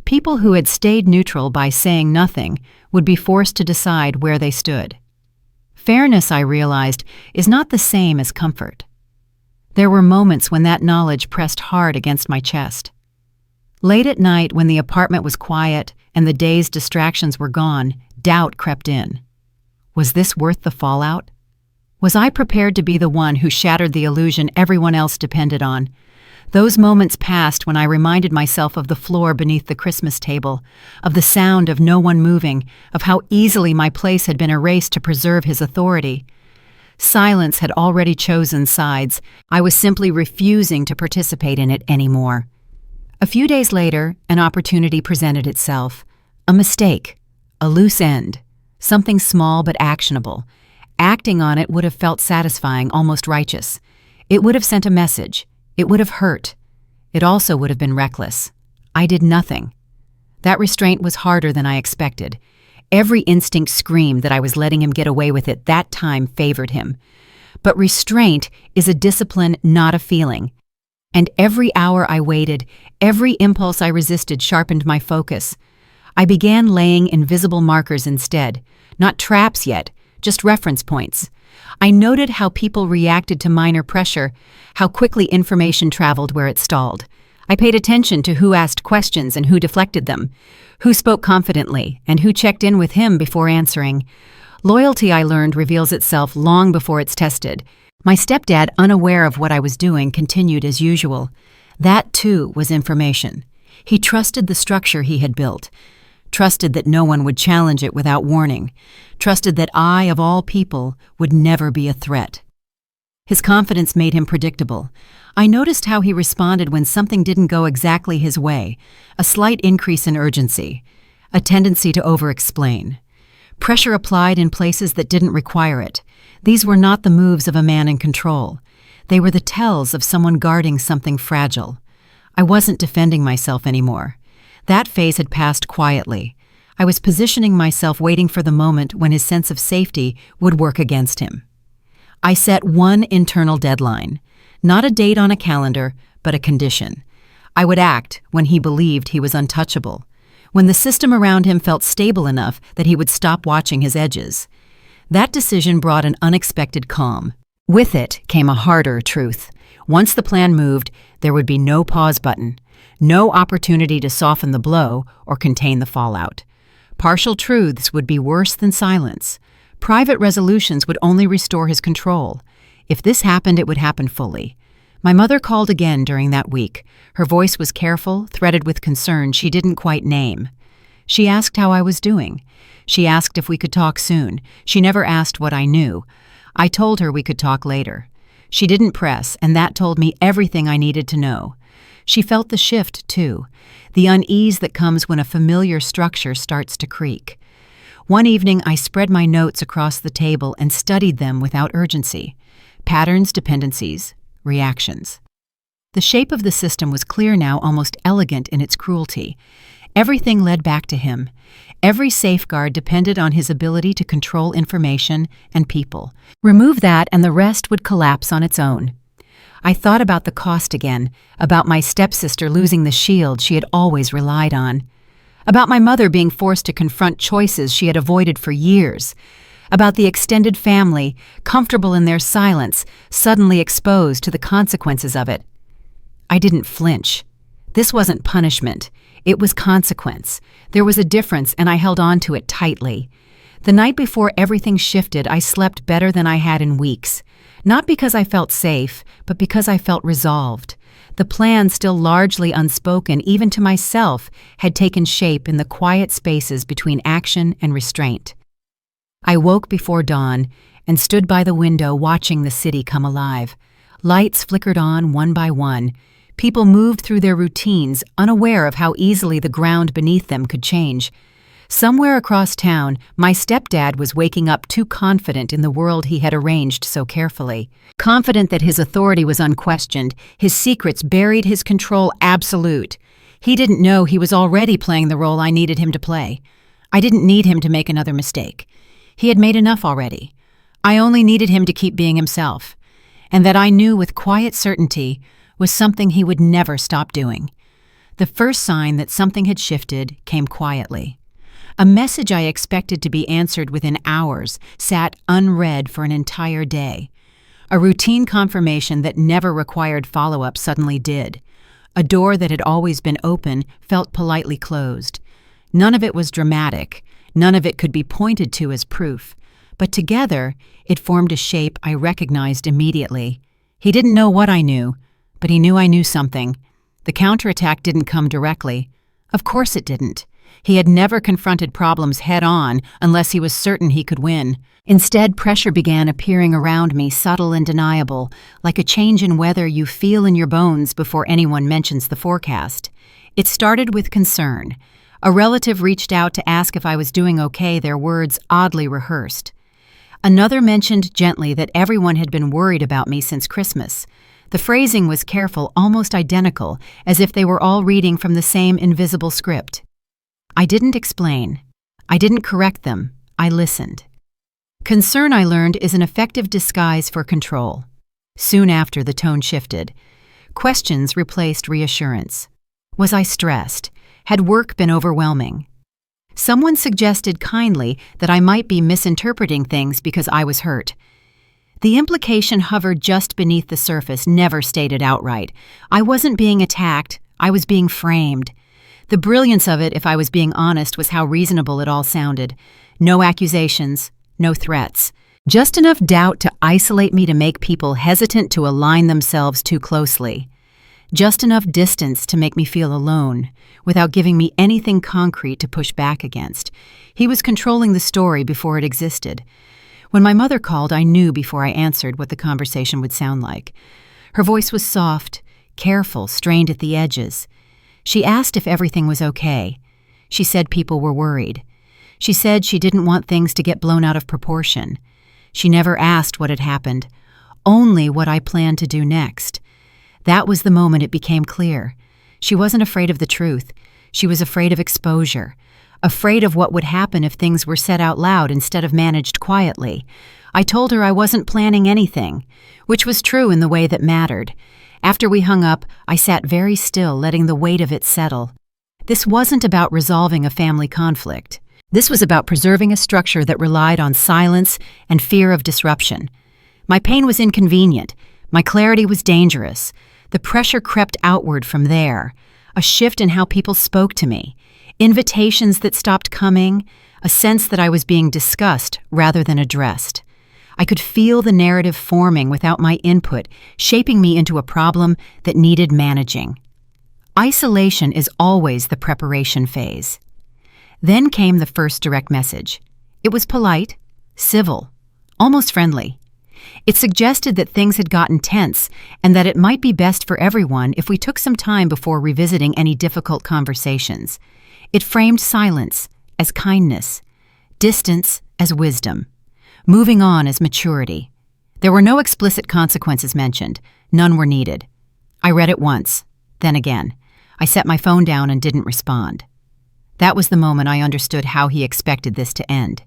People who had stayed neutral by saying nothing would be forced to decide where they stood. Fairness, I realized, is not the same as comfort. There were moments when that knowledge pressed hard against my chest. Late at night, when the apartment was quiet and the day's distractions were gone, doubt crept in. Was this worth the fallout? Was I prepared to be the one who shattered the illusion everyone else depended on? Those moments passed when I reminded myself of the floor beneath the Christmas table, of the sound of no one moving, of how easily my place had been erased to preserve his authority. Silence had already chosen sides. I was simply refusing to participate in it anymore. A few days later, an opportunity presented itself. A mistake. A loose end. Something small but actionable. Acting on it would have felt satisfying, almost righteous. It would have sent a message. It would have hurt. It also would have been reckless. I did nothing. That restraint was harder than I expected. Every instinct screamed that I was letting him get away with it. That time favored him. But restraint is a discipline, not a feeling. And every hour I waited, every impulse I resisted sharpened my focus. I began laying invisible markers instead. Not traps yet, just reference points. I noted how people reacted to minor pressure, how quickly information traveled where it stalled. I paid attention to who asked questions and who deflected them, who spoke confidently and who checked in with him before answering. Loyalty, I learned, reveals itself long before it's tested. My stepdad, unaware of what I was doing, continued as usual. That, too, was information. He trusted the structure he had built. Trusted that no one would challenge it without warning, trusted that I, of all people, would never be a threat. His confidence made him predictable. I noticed how he responded when something didn't go exactly his way, a slight increase in urgency, a tendency to over-explain. Pressure applied in places that didn't require it. These were not the moves of a man in control. They were the tells of someone guarding something fragile. I wasn't defending myself anymore. That phase had passed quietly. I was positioning myself, waiting for the moment when his sense of safety would work against him. I set one internal deadline, not a date on a calendar, but a condition. I would act when he believed he was untouchable, when the system around him felt stable enough that he would stop watching his edges. That decision brought an unexpected calm. With it came a harder truth. Once the plan moved, there would be no pause button. No opportunity to soften the blow or contain the fallout. Partial truths would be worse than silence. Private resolutions would only restore his control. If this happened, it would happen fully. My mother called again during that week. Her voice was careful, threaded with concern she didn't quite name. She asked how I was doing. She asked if we could talk soon. She never asked what I knew. I told her we could talk later. She didn't press, and that told me everything I needed to know. She felt the shift, too, the unease that comes when a familiar structure starts to creak. One evening, I spread my notes across the table and studied them without urgency. Patterns, dependencies, reactions. The shape of the system was clear now, almost elegant in its cruelty. Everything led back to him. Every safeguard depended on his ability to control information and people. Remove that and the rest would collapse on its own. I thought about the cost again, about my stepsister losing the shield she had always relied on, about my mother being forced to confront choices she had avoided for years, about the extended family, comfortable in their silence, suddenly exposed to the consequences of it. I didn't flinch. This wasn't punishment. It was consequence. There was a difference, and I held on to it tightly. The night before everything shifted, I slept better than I had in weeks. Not because I felt safe, but because I felt resolved. The plan, still largely unspoken, even to myself, had taken shape in the quiet spaces between action and restraint. I woke before dawn and stood by the window watching the city come alive. Lights flickered on one by one. People moved through their routines, unaware of how easily the ground beneath them could change. Somewhere across town, my stepdad was waking up too confident in the world he had arranged so carefully. Confident that his authority was unquestioned, his secrets buried, his control absolute. He didn't know he was already playing the role I needed him to play. I didn't need him to make another mistake. He had made enough already. I only needed him to keep being himself. And that I knew with quiet certainty was something he would never stop doing. The first sign that something had shifted came quietly. A message I expected to be answered within hours sat unread for an entire day. A routine confirmation that never required follow-up suddenly did. A door that had always been open felt politely closed. None of it was dramatic. None of it could be pointed to as proof. But together, it formed a shape I recognized immediately. He didn't know what I knew, but he knew I knew something. The counterattack didn't come directly. Of course it didn't. He had never confronted problems head-on unless he was certain he could win. Instead, pressure began appearing around me, subtle and deniable, like a change in weather you feel in your bones before anyone mentions the forecast. It started with concern. A relative reached out to ask if I was doing okay, their words oddly rehearsed. Another mentioned gently that everyone had been worried about me since Christmas. The phrasing was careful, almost identical, as if they were all reading from the same invisible script. I didn't explain. I didn't correct them. I listened. Concern, I learned, is an effective disguise for control. Soon after, the tone shifted. Questions replaced reassurance. Was I stressed? Had work been overwhelming? Someone suggested kindly that I might be misinterpreting things because I was hurt. The implication hovered just beneath the surface, never stated outright. I wasn't being attacked, I was being framed. The brilliance of it, if I was being honest, was how reasonable it all sounded. No accusations, no threats. Just enough doubt to isolate me, to make people hesitant to align themselves too closely. Just enough distance to make me feel alone, without giving me anything concrete to push back against. He was controlling the story before it existed. When my mother called, I knew before I answered what the conversation would sound like. Her voice was soft, careful, strained at the edges. She asked if everything was okay. She said people were worried. She said she didn't want things to get blown out of proportion. She never asked what had happened, only what I planned to do next. That was the moment it became clear. She wasn't afraid of the truth. She was afraid of exposure, afraid of what would happen if things were said out loud instead of managed quietly. I told her I wasn't planning anything, which was true in the way that mattered. After we hung up, I sat very still, letting the weight of it settle. This wasn't about resolving a family conflict. This was about preserving a structure that relied on silence and fear of disruption. My pain was inconvenient. My clarity was dangerous. The pressure crept outward from there, a shift in how people spoke to me, invitations that stopped coming, a sense that I was being discussed rather than addressed. I could feel the narrative forming without my input, shaping me into a problem that needed managing. Isolation is always the preparation phase. Then came the first direct message. It was polite, civil, almost friendly. It suggested that things had gotten tense and that it might be best for everyone if we took some time before revisiting any difficult conversations. It framed silence as kindness, distance as wisdom, moving on as maturity. There were no explicit consequences mentioned. None were needed. I read it once, then again. I set my phone down and didn't respond. That was the moment I understood how he expected this to end.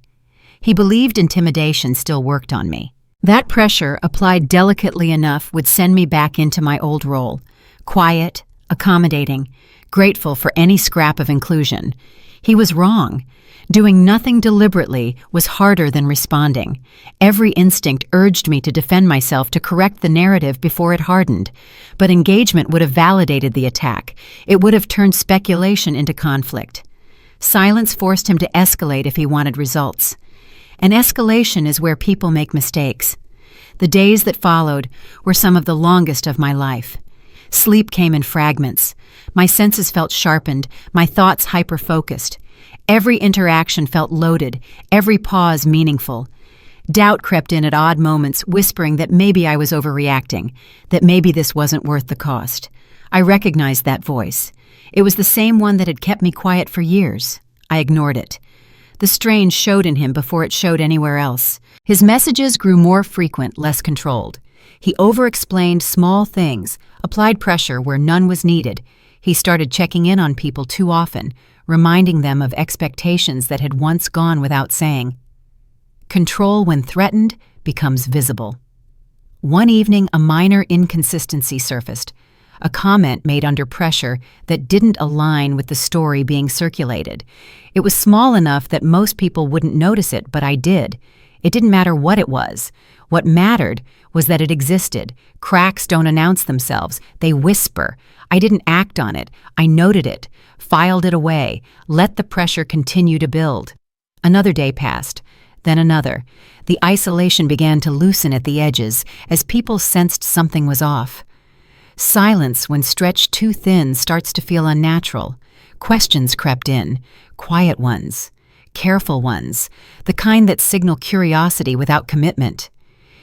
He believed intimidation still worked on me. That pressure, applied delicately enough, would send me back into my old role. Quiet, accommodating, grateful for any scrap of inclusion. He was wrong. Doing nothing deliberately was harder than responding. Every instinct urged me to defend myself, to correct the narrative before it hardened. But engagement would have validated the attack. It would have turned speculation into conflict. Silence forced him to escalate if he wanted results. And escalation is where people make mistakes. The days that followed were some of the longest of my life. Sleep came in fragments. My senses felt sharpened, my thoughts hyper-focused. Every interaction felt loaded, every pause meaningful. Doubt crept in at odd moments, whispering that maybe I was overreacting, that maybe this wasn't worth the cost. I recognized that voice. It was the same one that had kept me quiet for years. I ignored it. The strange showed in him before it showed anywhere else. His messages grew more frequent, less controlled. He over-explained small things, applied pressure where none was needed. He started checking in on people too often, reminding them of expectations that had once gone without saying. Control, when threatened, becomes visible. One evening, a minor inconsistency surfaced, a comment made under pressure that didn't align with the story being circulated. It was small enough that most people wouldn't notice it, but I did. It didn't matter what it was. What mattered was that it existed. Cracks don't announce themselves. They whisper. I didn't act on it. I noted it, filed it away, let the pressure continue to build. Another day passed, then another. The isolation began to loosen at the edges as people sensed something was off. Silence, when stretched too thin, starts to feel unnatural. Questions crept in, quiet ones, careful ones, the kind that signal curiosity without commitment.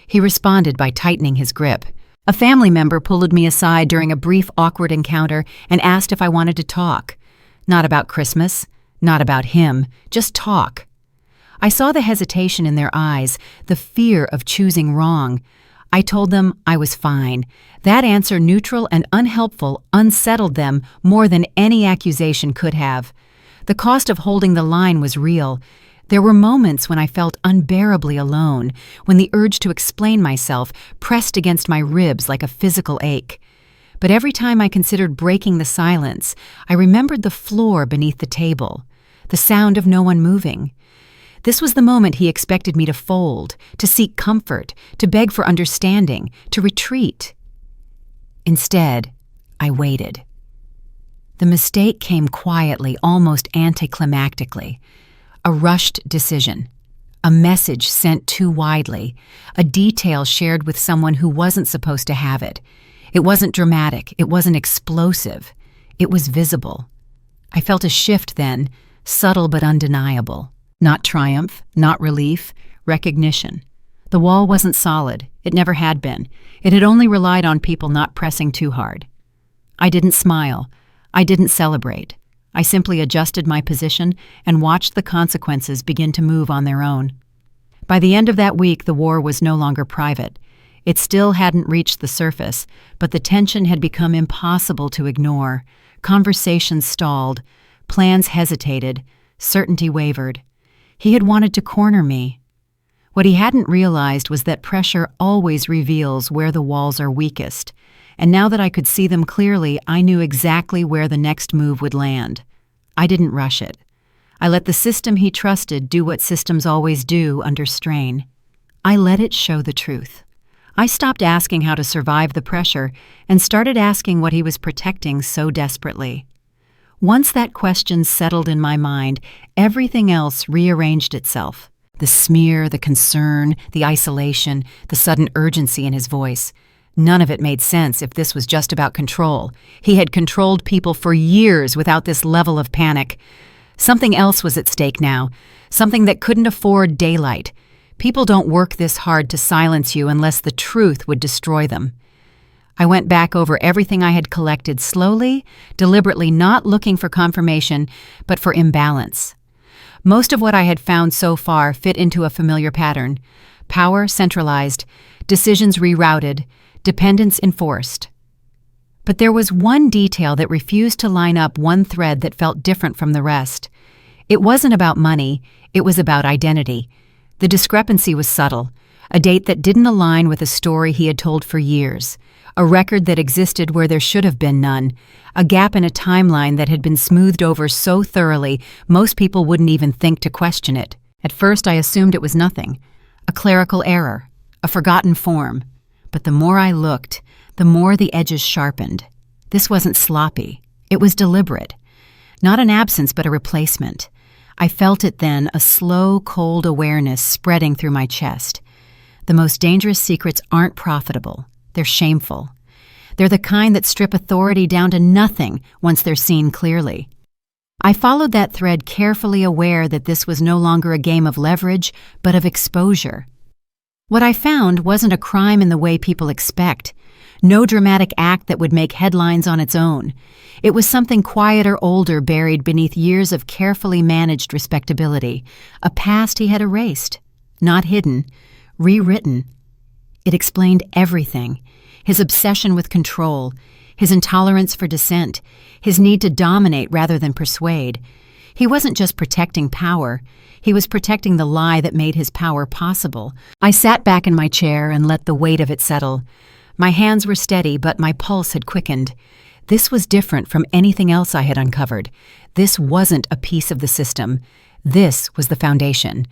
He responded by tightening his grip. A family member pulled me aside during a brief, awkward encounter and asked if I wanted to talk. Not about Christmas, not about him, just talk. I saw the hesitation in their eyes, the fear of choosing wrong. I told them I was fine. That answer, neutral and unhelpful, unsettled them more than any accusation could have. The cost of holding the line was real. There were moments when I felt unbearably alone, when the urge to explain myself pressed against my ribs like a physical ache. But every time I considered breaking the silence, I remembered the floor beneath the table, the sound of no one moving. This was the moment he expected me to fold, to seek comfort, to beg for understanding, to retreat. Instead, I waited. The mistake came quietly, almost anticlimactically. A rushed decision, a message sent too widely, a detail shared with someone who wasn't supposed to have it. It wasn't dramatic, it wasn't explosive, it was visible. I felt a shift then, subtle but undeniable. Not triumph, not relief, recognition. The wall wasn't solid. It never had been. It had only relied on people not pressing too hard. I didn't smile. I didn't celebrate. I simply adjusted my position and watched the consequences begin to move on their own. By the end of that week, the war was no longer private. It still hadn't reached the surface, but the tension had become impossible to ignore. Conversations stalled. Plans hesitated. Certainty wavered. He had wanted to corner me. What he hadn't realized was that pressure always reveals where the walls are weakest, and now that I could see them clearly, I knew exactly where the next move would land. I didn't rush it. I let the system he trusted do what systems always do under strain. I let it show the truth. I stopped asking how to survive the pressure and started asking what he was protecting so desperately. Once that question settled in my mind, everything else rearranged itself. The smear, the concern, the isolation, the sudden urgency in his voice. None of it made sense if this was just about control. He had controlled people for years without this level of panic. Something else was at stake now, something that couldn't afford daylight. People don't work this hard to silence you unless the truth would destroy them. I went back over everything I had collected slowly, deliberately, not looking for confirmation, but for imbalance. Most of what I had found so far fit into a familiar pattern. Power centralized, decisions rerouted, dependence enforced. But there was one detail that refused to line up, one thread that felt different from the rest. It wasn't about money, it was about identity. The discrepancy was subtle, a date that didn't align with a story he had told for years, a record that existed where there should have been none, a gap in a timeline that had been smoothed over so thoroughly most people wouldn't even think to question it. At first I assumed it was nothing, a clerical error, a forgotten form. But the more I looked, the more the edges sharpened. This wasn't sloppy. It was deliberate. Not an absence, but a replacement. I felt it then, a slow, cold awareness spreading through my chest. The most dangerous secrets aren't profitable. They're shameful. They're the kind that strip authority down to nothing once they're seen clearly. I followed that thread, carefully aware that this was no longer a game of leverage, but of exposure. What I found wasn't a crime in the way people expect. No dramatic act that would make headlines on its own. It was something quieter, older, buried beneath years of carefully managed respectability. A past he had erased, not hidden, rewritten. It explained everything. His obsession with control, his intolerance for dissent, his need to dominate rather than persuade. He wasn't just protecting power. He was protecting the lie that made his power possible. I sat back in my chair and let the weight of it settle. My hands were steady, but my pulse had quickened. This was different from anything else I had uncovered. This wasn't a piece of the system. This was the foundation.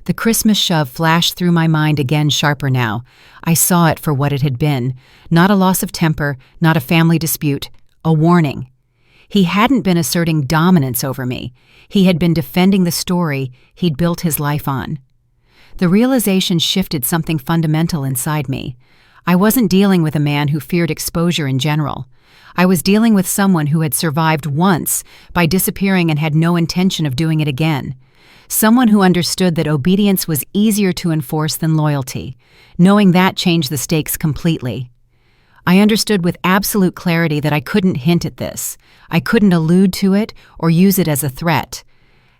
The Christmas shove flashed through my mind again, sharper now. I saw it for what it had been. Not a loss of temper, not a family dispute. A warning. He hadn't been asserting dominance over me. He had been defending the story he'd built his life on. The realization shifted something fundamental inside me. I wasn't dealing with a man who feared exposure in general. I was dealing with someone who had survived once by disappearing and had no intention of doing it again. Someone who understood that obedience was easier to enforce than loyalty. Knowing that changed the stakes completely. I understood with absolute clarity that I couldn't hint at this. I couldn't allude to it or use it as a threat.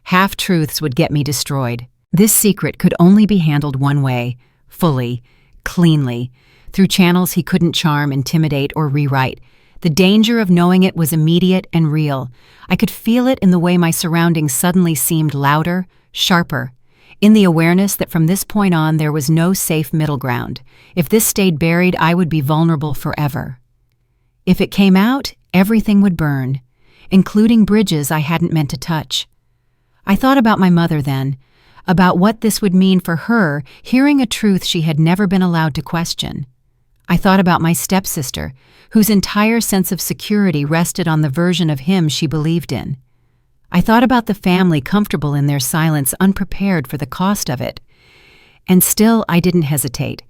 Half-truths would get me destroyed. This secret could only be handled one way, fully, cleanly, through channels he couldn't charm, intimidate, or rewrite. The danger of knowing it was immediate and real. I could feel it in the way my surroundings suddenly seemed louder, sharper, in the awareness that from this point on there was no safe middle ground. If this stayed buried, I would be vulnerable forever. If it came out, everything would burn, including bridges I hadn't meant to touch. I thought about my mother then, about what this would mean for her, hearing a truth she had never been allowed to question. I thought about my stepsister, whose entire sense of security rested on the version of him she believed in. I thought about the family comfortable in their silence, unprepared for the cost of it. And still, I didn't hesitate.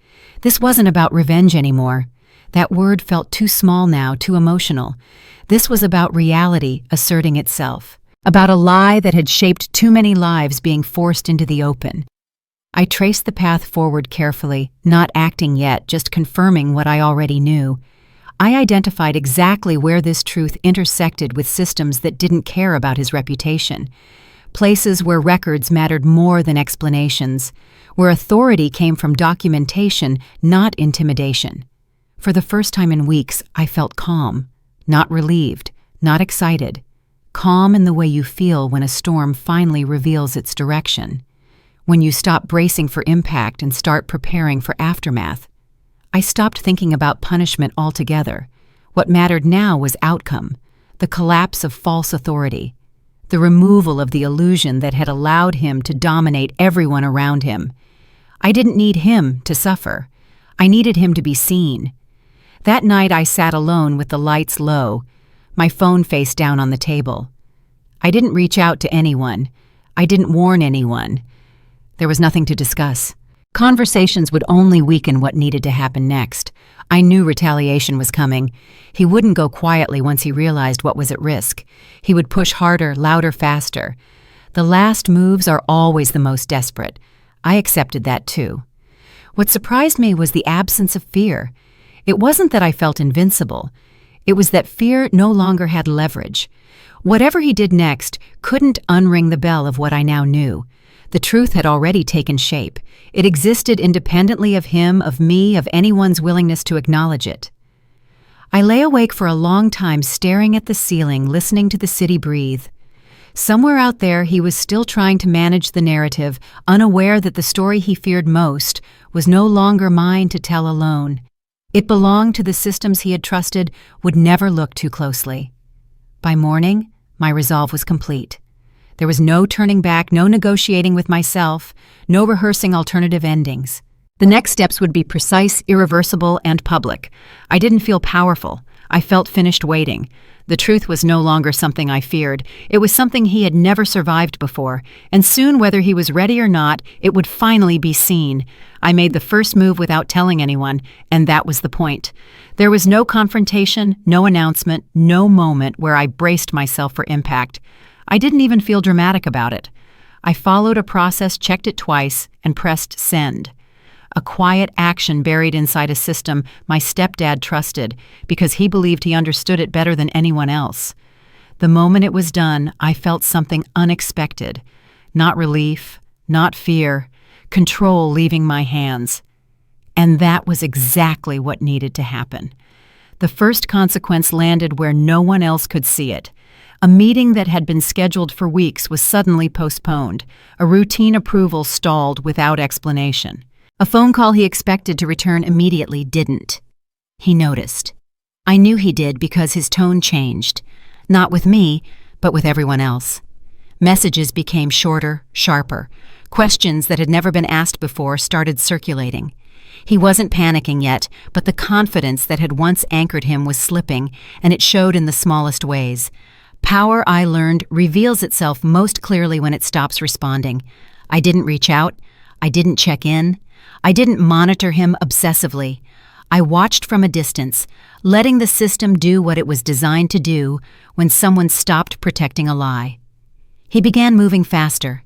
This wasn't about revenge anymore. That word felt too small now, too emotional. This was about reality asserting itself, about a lie that had shaped too many lives being forced into the open. I traced the path forward carefully, not acting yet, just confirming what I already knew. I identified exactly where this truth intersected with systems that didn't care about his reputation, places where records mattered more than explanations, where authority came from documentation, not intimidation. For the first time in weeks, I felt calm, not relieved, not excited. Calm in the way you feel when a storm finally reveals its direction. When you stop bracing for impact and start preparing for aftermath. I stopped thinking about punishment altogether. What mattered now was outcome, the collapse of false authority, the removal of the illusion that had allowed him to dominate everyone around him. I didn't need him to suffer. I needed him to be seen. That night I sat alone with the lights low, my phone face down on the table. I didn't reach out to anyone. I didn't warn anyone. There was nothing to discuss. Conversations would only weaken what needed to happen next. I knew retaliation was coming. He wouldn't go quietly once he realized what was at risk. He would push harder, louder, faster. The last moves are always the most desperate. I accepted that too. What surprised me was the absence of fear. It wasn't that I felt invincible. It was that fear no longer had leverage. Whatever he did next couldn't unring the bell of what I now knew. The truth had already taken shape. It existed independently of him, of me, of anyone's willingness to acknowledge it. I lay awake for a long time staring at the ceiling, listening to the city breathe. Somewhere out there, he was still trying to manage the narrative, unaware that the story he feared most was no longer mine to tell alone. It belonged to the systems he had trusted would never look too closely. By morning, my resolve was complete. There was no turning back, no negotiating with myself, no rehearsing alternative endings. The next steps would be precise, irreversible, and public. I didn't feel powerful. I felt finished waiting. The truth was no longer something I feared. It was something he had never survived before, and soon, whether he was ready or not, it would finally be seen. I made the first move without telling anyone, and that was the point. There was no confrontation, no announcement, no moment where I braced myself for impact. I didn't even feel dramatic about it. I followed a process, checked it twice, and pressed send. A quiet action buried inside a system my stepdad trusted because he believed he understood it better than anyone else. The moment it was done, I felt something unexpected. Not relief, not fear, control leaving my hands. And that was exactly what needed to happen. The first consequence landed where no one else could see it. A meeting that had been scheduled for weeks was suddenly postponed. A routine approval stalled without explanation. A phone call he expected to return immediately didn't. He noticed. I knew he did because his tone changed. Not with me, but with everyone else. Messages became shorter, sharper. Questions that had never been asked before started circulating. He wasn't panicking yet, but the confidence that had once anchored him was slipping, and it showed in the smallest ways. Power, I learned, reveals itself most clearly when it stops responding. I didn't reach out. I didn't check in. I didn't monitor him obsessively. I watched from a distance, letting the system do what it was designed to do when someone stopped protecting a lie. He began moving faster.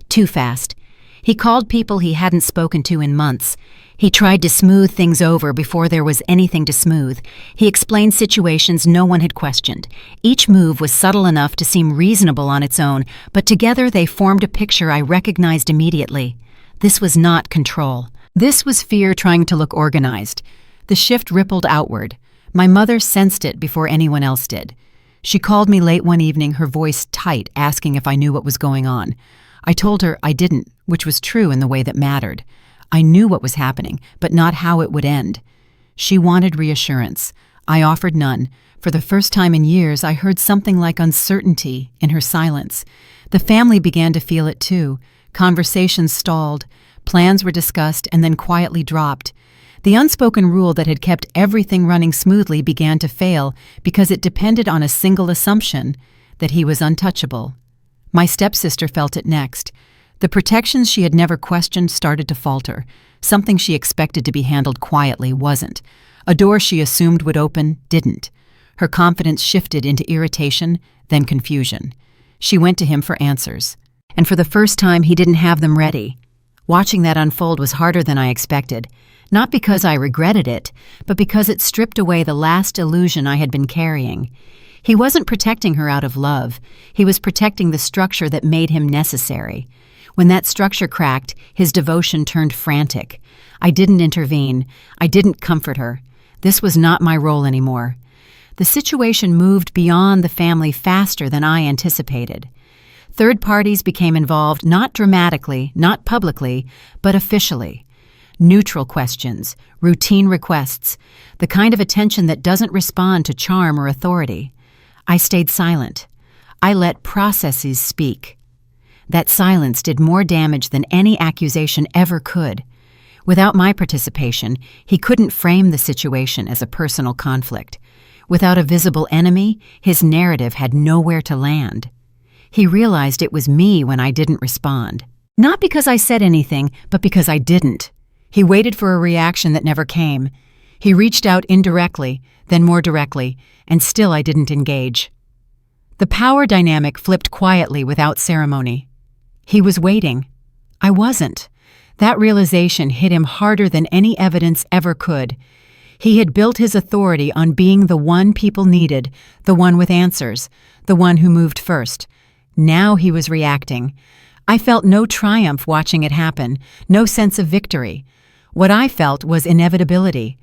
Too fast. He called people he hadn't spoken to in months. He tried to smooth things over before there was anything to smooth. He explained situations no one had questioned. Each move was subtle enough to seem reasonable on its own, but together they formed a picture I recognized immediately. This was not control. This was fear trying to look organized. The shift rippled outward. My mother sensed it before anyone else did. She called me late one evening, her voice tight, asking if I knew what was going on. I told her I didn't, which was true in the way that mattered. I knew what was happening, but not how it would end. She wanted reassurance. I offered none. For the first time in years, I heard something like uncertainty in her silence. The family began to feel it too. Conversations stalled. Plans were discussed and then quietly dropped. The unspoken rule that had kept everything running smoothly began to fail because it depended on a single assumption, that he was untouchable. My stepsister felt it next. The protections she had never questioned started to falter. Something she expected to be handled quietly wasn't. A door she assumed would open didn't. Her confidence shifted into irritation, then confusion. She went to him for answers. And for the first time, he didn't have them ready. Watching that unfold was harder than I expected, not because I regretted it, but because it stripped away the last illusion I had been carrying. He wasn't protecting her out of love. He was protecting the structure that made him necessary. When that structure cracked, his devotion turned frantic. I didn't intervene. I didn't comfort her. This was not my role anymore. The situation moved beyond the family faster than I anticipated. Third parties became involved, not dramatically, not publicly, but officially. Neutral questions, routine requests, the kind of attention that doesn't respond to charm or authority. I stayed silent. I let processes speak. That silence did more damage than any accusation ever could. Without my participation, he couldn't frame the situation as a personal conflict. Without a visible enemy, his narrative had nowhere to land. He realized it was me when I didn't respond. Not because I said anything, but because I didn't. He waited for a reaction that never came. He reached out indirectly, then more directly, and still I didn't engage. The power dynamic flipped quietly without ceremony. He was waiting. I wasn't. That realization hit him harder than any evidence ever could. He had built his authority on being the one people needed, the one with answers, the one who moved first. Now he was reacting. I felt no triumph watching it happen, no sense of victory. What I felt was inevitability,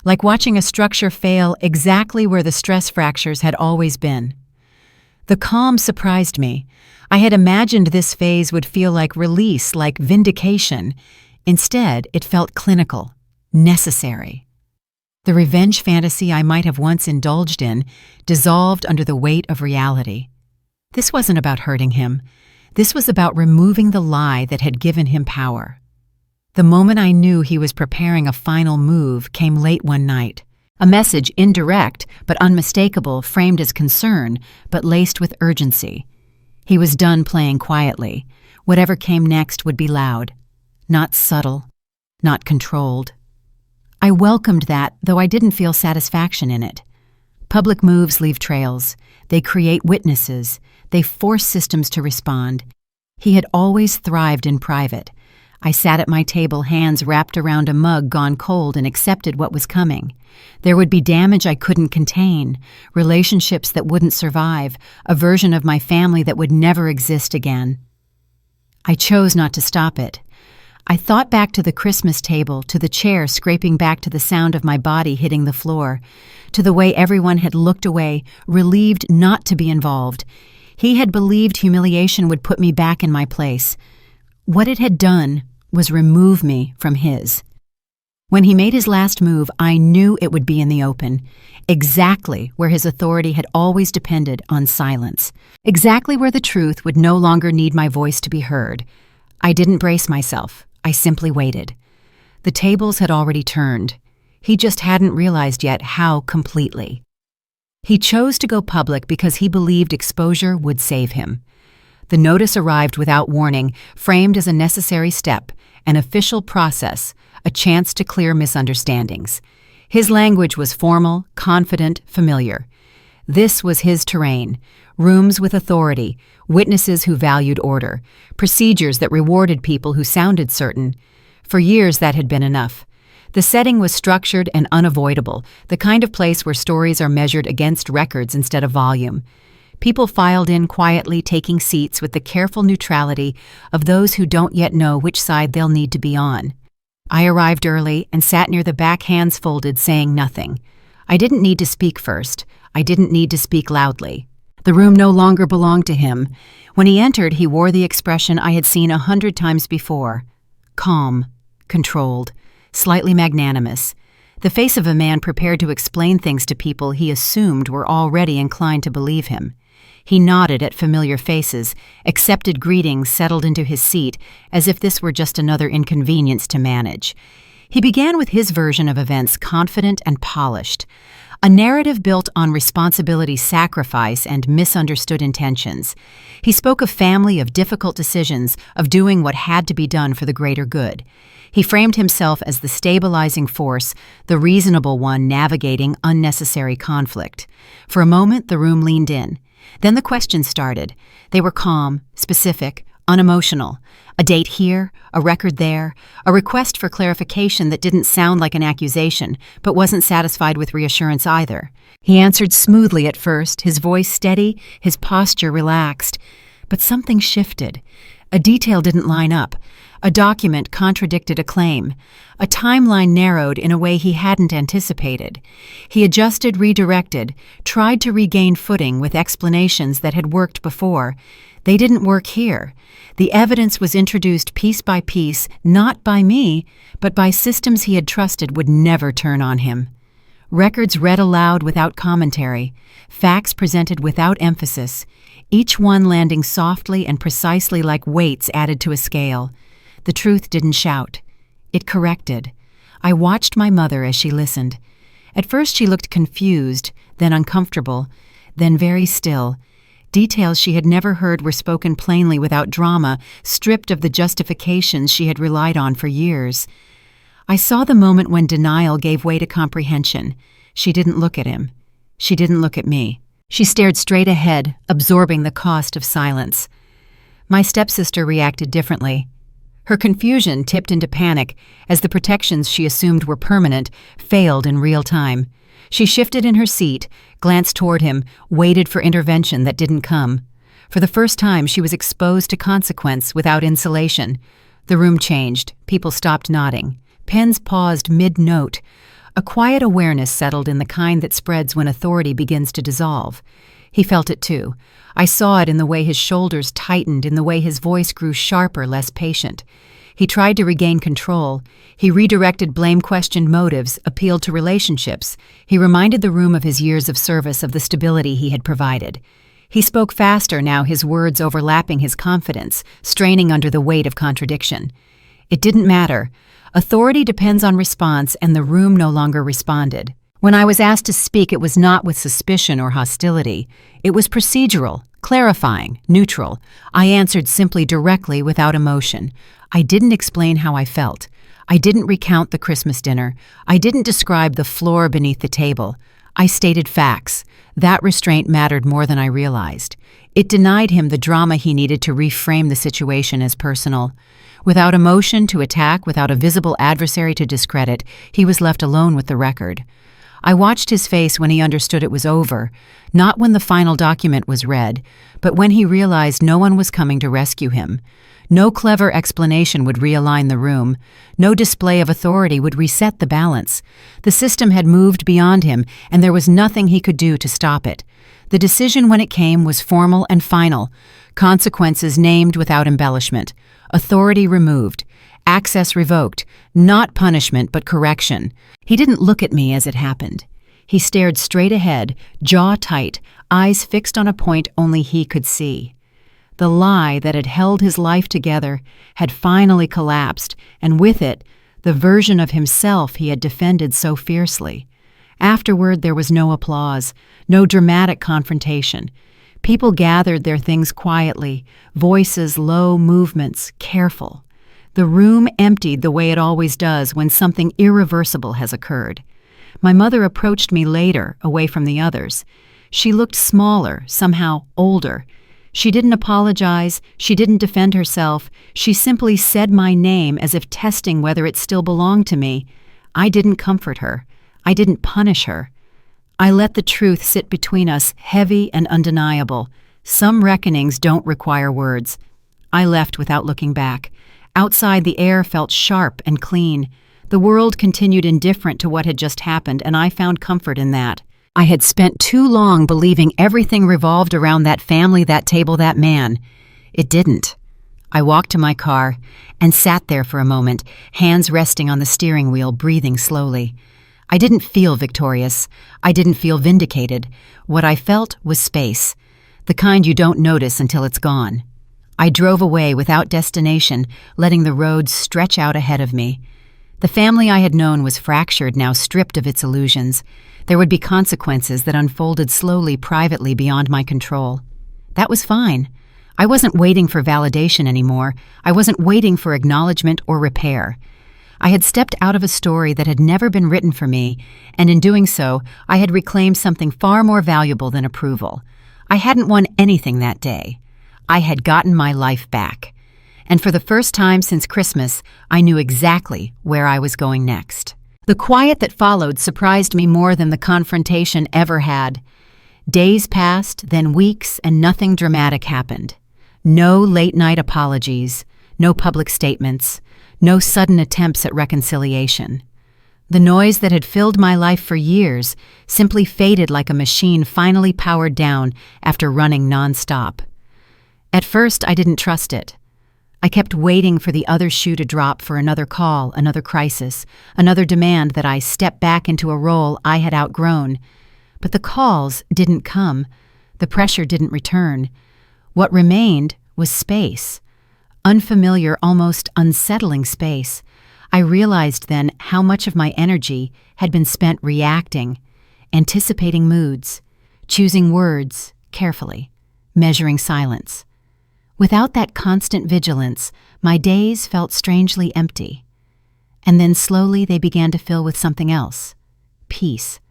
like watching a structure fail exactly where the stress fractures had always been. The calm surprised me. I had imagined this phase would feel like release, like vindication. Instead, it felt clinical, necessary. The revenge fantasy I might have once indulged in dissolved under the weight of reality. This wasn't about hurting him. This was about removing the lie that had given him power. The moment I knew he was preparing a final move came late one night. A message indirect but unmistakable, framed as concern but laced with urgency. He was done playing quietly. Whatever came next would be loud, not subtle, not controlled. I welcomed that, though I didn't feel satisfaction in it. Public moves leave trails. They create witnesses. They force systems to respond. He had always thrived in private. I sat at my table, hands wrapped around a mug gone cold, and accepted what was coming. There would be damage I couldn't contain, relationships that wouldn't survive, a version of my family that would never exist again. I chose not to stop it. I thought back to the Christmas table, to the chair scraping back to the sound of my body hitting the floor, to the way everyone had looked away, relieved not to be involved. He had believed humiliation would put me back in my place. What it had done was remove me from his. When he made his last move, I knew it would be in the open, exactly where his authority had always depended on silence, exactly where the truth would no longer need my voice to be heard. I didn't brace myself. I simply waited. The tables had already turned. He just hadn't realized yet how completely. He chose to go public because he believed exposure would save him. The notice arrived without warning, framed as a necessary step, an official process, a chance to clear misunderstandings. His language was formal, confident, familiar. This was his terrain: rooms with authority, witnesses who valued order, procedures that rewarded people who sounded certain. For years that had been enough. The setting was structured and unavoidable, the kind of place where stories are measured against records instead of volume. People filed in quietly, taking seats with the careful neutrality of those who don't yet know which side they'll need to be on. I arrived early and sat near the back, hands folded, saying nothing. I didn't need to speak first. I didn't need to speak loudly. The room no longer belonged to him. When he entered, he wore the expression I had seen 100 times before. Calm, controlled, slightly magnanimous. The face of a man prepared to explain things to people he assumed were already inclined to believe him. He nodded at familiar faces, accepted greetings, settled into his seat, as if this were just another inconvenience to manage. He began with his version of events, confident and polished. A narrative built on responsibility, sacrifice, and misunderstood intentions. He spoke of family, of difficult decisions, of doing what had to be done for the greater good. He framed himself as the stabilizing force, the reasonable one navigating unnecessary conflict. For a moment, the room leaned in. Then the questions started. They were calm, specific, unemotional. A date here, a record there, a request for clarification that didn't sound like an accusation, but wasn't satisfied with reassurance either. He answered smoothly at first, his voice steady, his posture relaxed. But something shifted. A detail didn't line up. A document contradicted a claim. A timeline narrowed in a way he hadn't anticipated. He adjusted, redirected, tried to regain footing with explanations that had worked before. They didn't work here. The evidence was introduced piece by piece, not by me, but by systems he had trusted would never turn on him. Records read aloud without commentary, facts presented without emphasis, each one landing softly and precisely like weights added to a scale. The truth didn't shout. It corrected. I watched my mother as she listened. At first she looked confused, then uncomfortable, then very still. Details she had never heard were spoken plainly without drama, stripped of the justifications she had relied on for years. I saw the moment when denial gave way to comprehension. She didn't look at him. She didn't look at me. She stared straight ahead, absorbing the cost of silence. My stepsister reacted differently. Her confusion tipped into panic as the protections she assumed were permanent failed in real time. She shifted in her seat, glanced toward him, waited for intervention that didn't come. For the first time, she was exposed to consequence without insulation. The room changed. People stopped nodding. Pens paused mid-note. A quiet awareness settled in the kind that spreads when authority begins to dissolve. He felt it too. I saw it in the way his shoulders tightened, in the way his voice grew sharper, less patient. He tried to regain control. He redirected blame, questioned motives, appealed to relationships. He reminded the room of his years of service, of the stability he had provided. He spoke faster now, his words overlapping his confidence, straining under the weight of contradiction. It didn't matter. Authority depends on response, and the room no longer responded. When I was asked to speak, it was not with suspicion or hostility. It was procedural, clarifying, neutral. I answered simply, directly, without emotion. I didn't explain how I felt. I didn't recount the Christmas dinner. I didn't describe the floor beneath the table. I stated facts. That restraint mattered more than I realized. It denied him the drama he needed to reframe the situation as personal. Without emotion to attack, without a visible adversary to discredit, he was left alone with the record. I watched his face when he understood it was over, not when the final document was read, but when he realized no one was coming to rescue him. No clever explanation would realign the room. No display of authority would reset the balance. The system had moved beyond him, and there was nothing he could do to stop it. The decision, when it came, was formal and final. Consequences named without embellishment. Authority removed. Access revoked. Not punishment, but correction. He didn't look at me as it happened. He stared straight ahead, jaw tight, eyes fixed on a point only he could see. The lie that had held his life together had finally collapsed, and with it, the version of himself he had defended so fiercely. Afterward, there was no applause, no dramatic confrontation. People gathered their things quietly, voices low, movements careful. The room emptied the way it always does when something irreversible has occurred. My mother approached me later, away from the others. She looked smaller, somehow older. She didn't apologize, she didn't defend herself, she simply said my name as if testing whether it still belonged to me. I didn't comfort her. I didn't punish her. I let the truth sit between us, heavy and undeniable. Some reckonings don't require words. I left without looking back. Outside, the air felt sharp and clean. The world continued indifferent to what had just happened, and I found comfort in that. I had spent too long believing everything revolved around that family, that table, that man. It didn't. I walked to my car and sat there for a moment, hands resting on the steering wheel, breathing slowly. I didn't feel victorious. I didn't feel vindicated. What I felt was space, the kind you don't notice until it's gone. I drove away without destination, letting the road stretch out ahead of me. The family I had known was fractured, now stripped of its illusions. There would be consequences that unfolded slowly, privately, beyond my control. That was fine. I wasn't waiting for validation anymore. I wasn't waiting for acknowledgement or repair. I had stepped out of a story that had never been written for me, and in doing so, I had reclaimed something far more valuable than approval. I hadn't won anything that day. I had gotten my life back. And for the first time since Christmas, I knew exactly where I was going next. The quiet that followed surprised me more than the confrontation ever had. Days passed, then weeks, and nothing dramatic happened. No late-night apologies, no public statements, no sudden attempts at reconciliation. The noise that had filled my life for years simply faded like a machine finally powered down after running nonstop. At first, I didn't trust it. I kept waiting for the other shoe to drop, for another call, another crisis, another demand that I step back into a role I had outgrown. But the calls didn't come. The pressure didn't return. What remained was space. Unfamiliar, almost unsettling space. I realized then how much of my energy had been spent reacting, anticipating moods, choosing words carefully, measuring silence. Without that constant vigilance, my days felt strangely empty. And then slowly they began to fill with something else. Peace.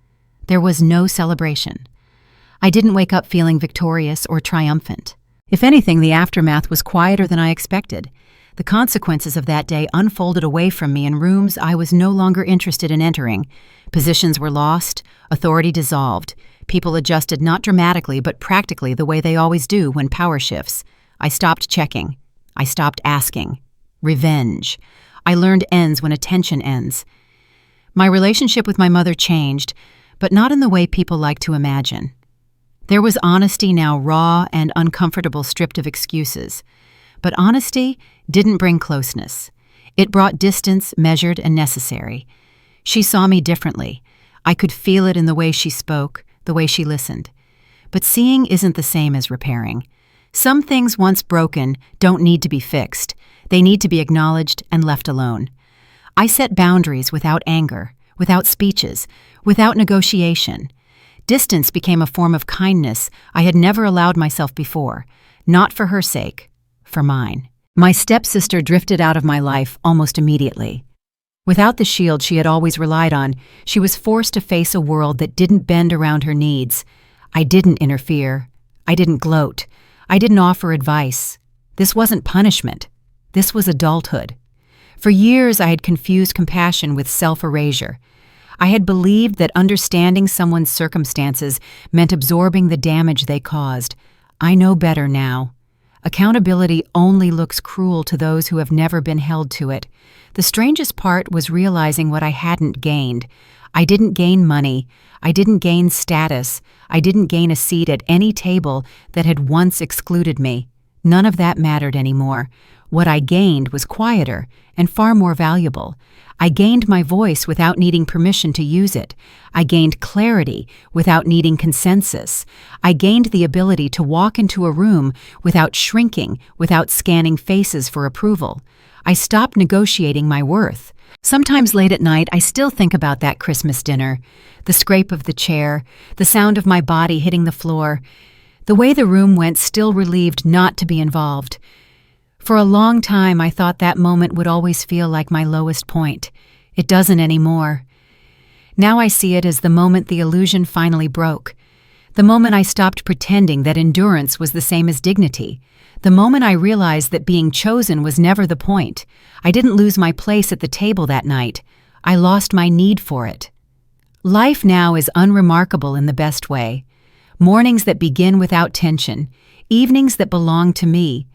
There was no celebration. I didn't wake up feeling victorious or triumphant. If anything, the aftermath was quieter than I expected. The consequences of that day unfolded away from me in rooms I was no longer interested in entering. Positions were lost, authority dissolved. People adjusted not dramatically but practically, the way they always do when power shifts. I stopped checking. I stopped asking. revenge. I learned ends when attention ends. My relationship with my mother changed, but not in the way people like to imagine. There was honesty now, raw and uncomfortable, stripped of excuses. But honesty didn't bring closeness. It brought distance, measured and necessary. She saw me differently. I could feel it in the way she spoke, the way she listened. But seeing isn't the same as repairing. Some things once broken don't need to be fixed. They need to be acknowledged and left alone. I set boundaries without anger, without speeches, without negotiation. Distance became a form of kindness I had never allowed myself before, not for her sake, for mine. My stepsister drifted out of my life almost immediately. Without the shield she had always relied on, she was forced to face a world that didn't bend around her needs. I didn't interfere. I didn't gloat. I didn't offer advice. This wasn't punishment. This was adulthood. For years I had confused compassion with self-erasure. I had believed that understanding someone's circumstances meant absorbing the damage they caused. I know better now. Accountability only looks cruel to those who have never been held to it. The strangest part was realizing what I hadn't gained. I didn't gain money. I didn't gain status. I didn't gain a seat at any table that had once excluded me. None of that mattered anymore. What I gained was quieter and far more valuable. I gained my voice without needing permission to use it. I gained clarity without needing consensus. I gained the ability to walk into a room without shrinking, without scanning faces for approval. I stopped negotiating my worth. Sometimes late at night, I still think about that Christmas dinner, the scrape of the chair, the sound of my body hitting the floor. The way the room went, still relieved not to be involved. For a long time, I thought that moment would always feel like my lowest point. It doesn't anymore. Now I see it as the moment the illusion finally broke. The moment I stopped pretending that endurance was the same as dignity. The moment I realized that being chosen was never the point. I didn't lose my place at the table that night. I lost my need for it. Life now is unremarkable in the best way. Mornings that begin without tension, evenings that belong to me,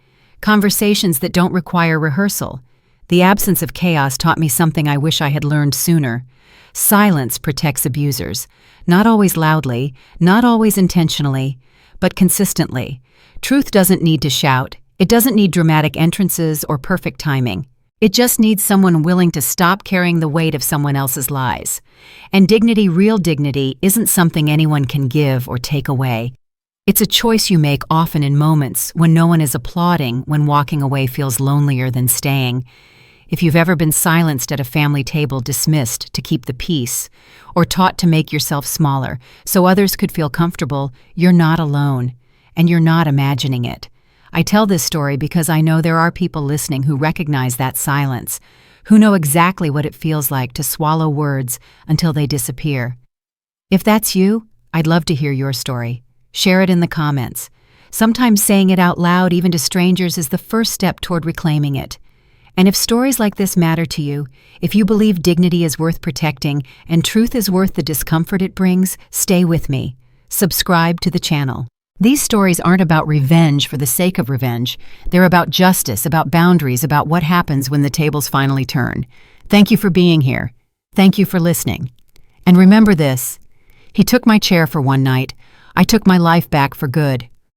conversations that don't require rehearsal. The absence of chaos taught me something I wish I had learned sooner. Silence protects abusers, not always loudly, not always intentionally, but consistently. Truth doesn't need to shout. It doesn't need dramatic entrances or perfect timing. It just needs someone willing to stop carrying the weight of someone else's lies. And dignity, real dignity, isn't something anyone can give or take away. It's a choice you make often in moments when no one is applauding, when walking away feels lonelier than staying. If you've ever been silenced at a family table, dismissed to keep the peace, or taught to make yourself smaller so others could feel comfortable, you're not alone, and you're not imagining it. I tell this story because I know there are people listening who recognize that silence, who know exactly what it feels like to swallow words until they disappear. If that's you, I'd love to hear your story. Share it in the comments. Sometimes saying it out loud, even to strangers, is the first step toward reclaiming it. And if stories like this matter to you, if you believe dignity is worth protecting and truth is worth the discomfort it brings, stay with me. Subscribe to the channel. These stories aren't about revenge for the sake of revenge. They're about justice, about boundaries, about what happens when the tables finally turn. Thank you for being here. Thank you for listening. And remember this: he took my chair for one night. I took my life back for good.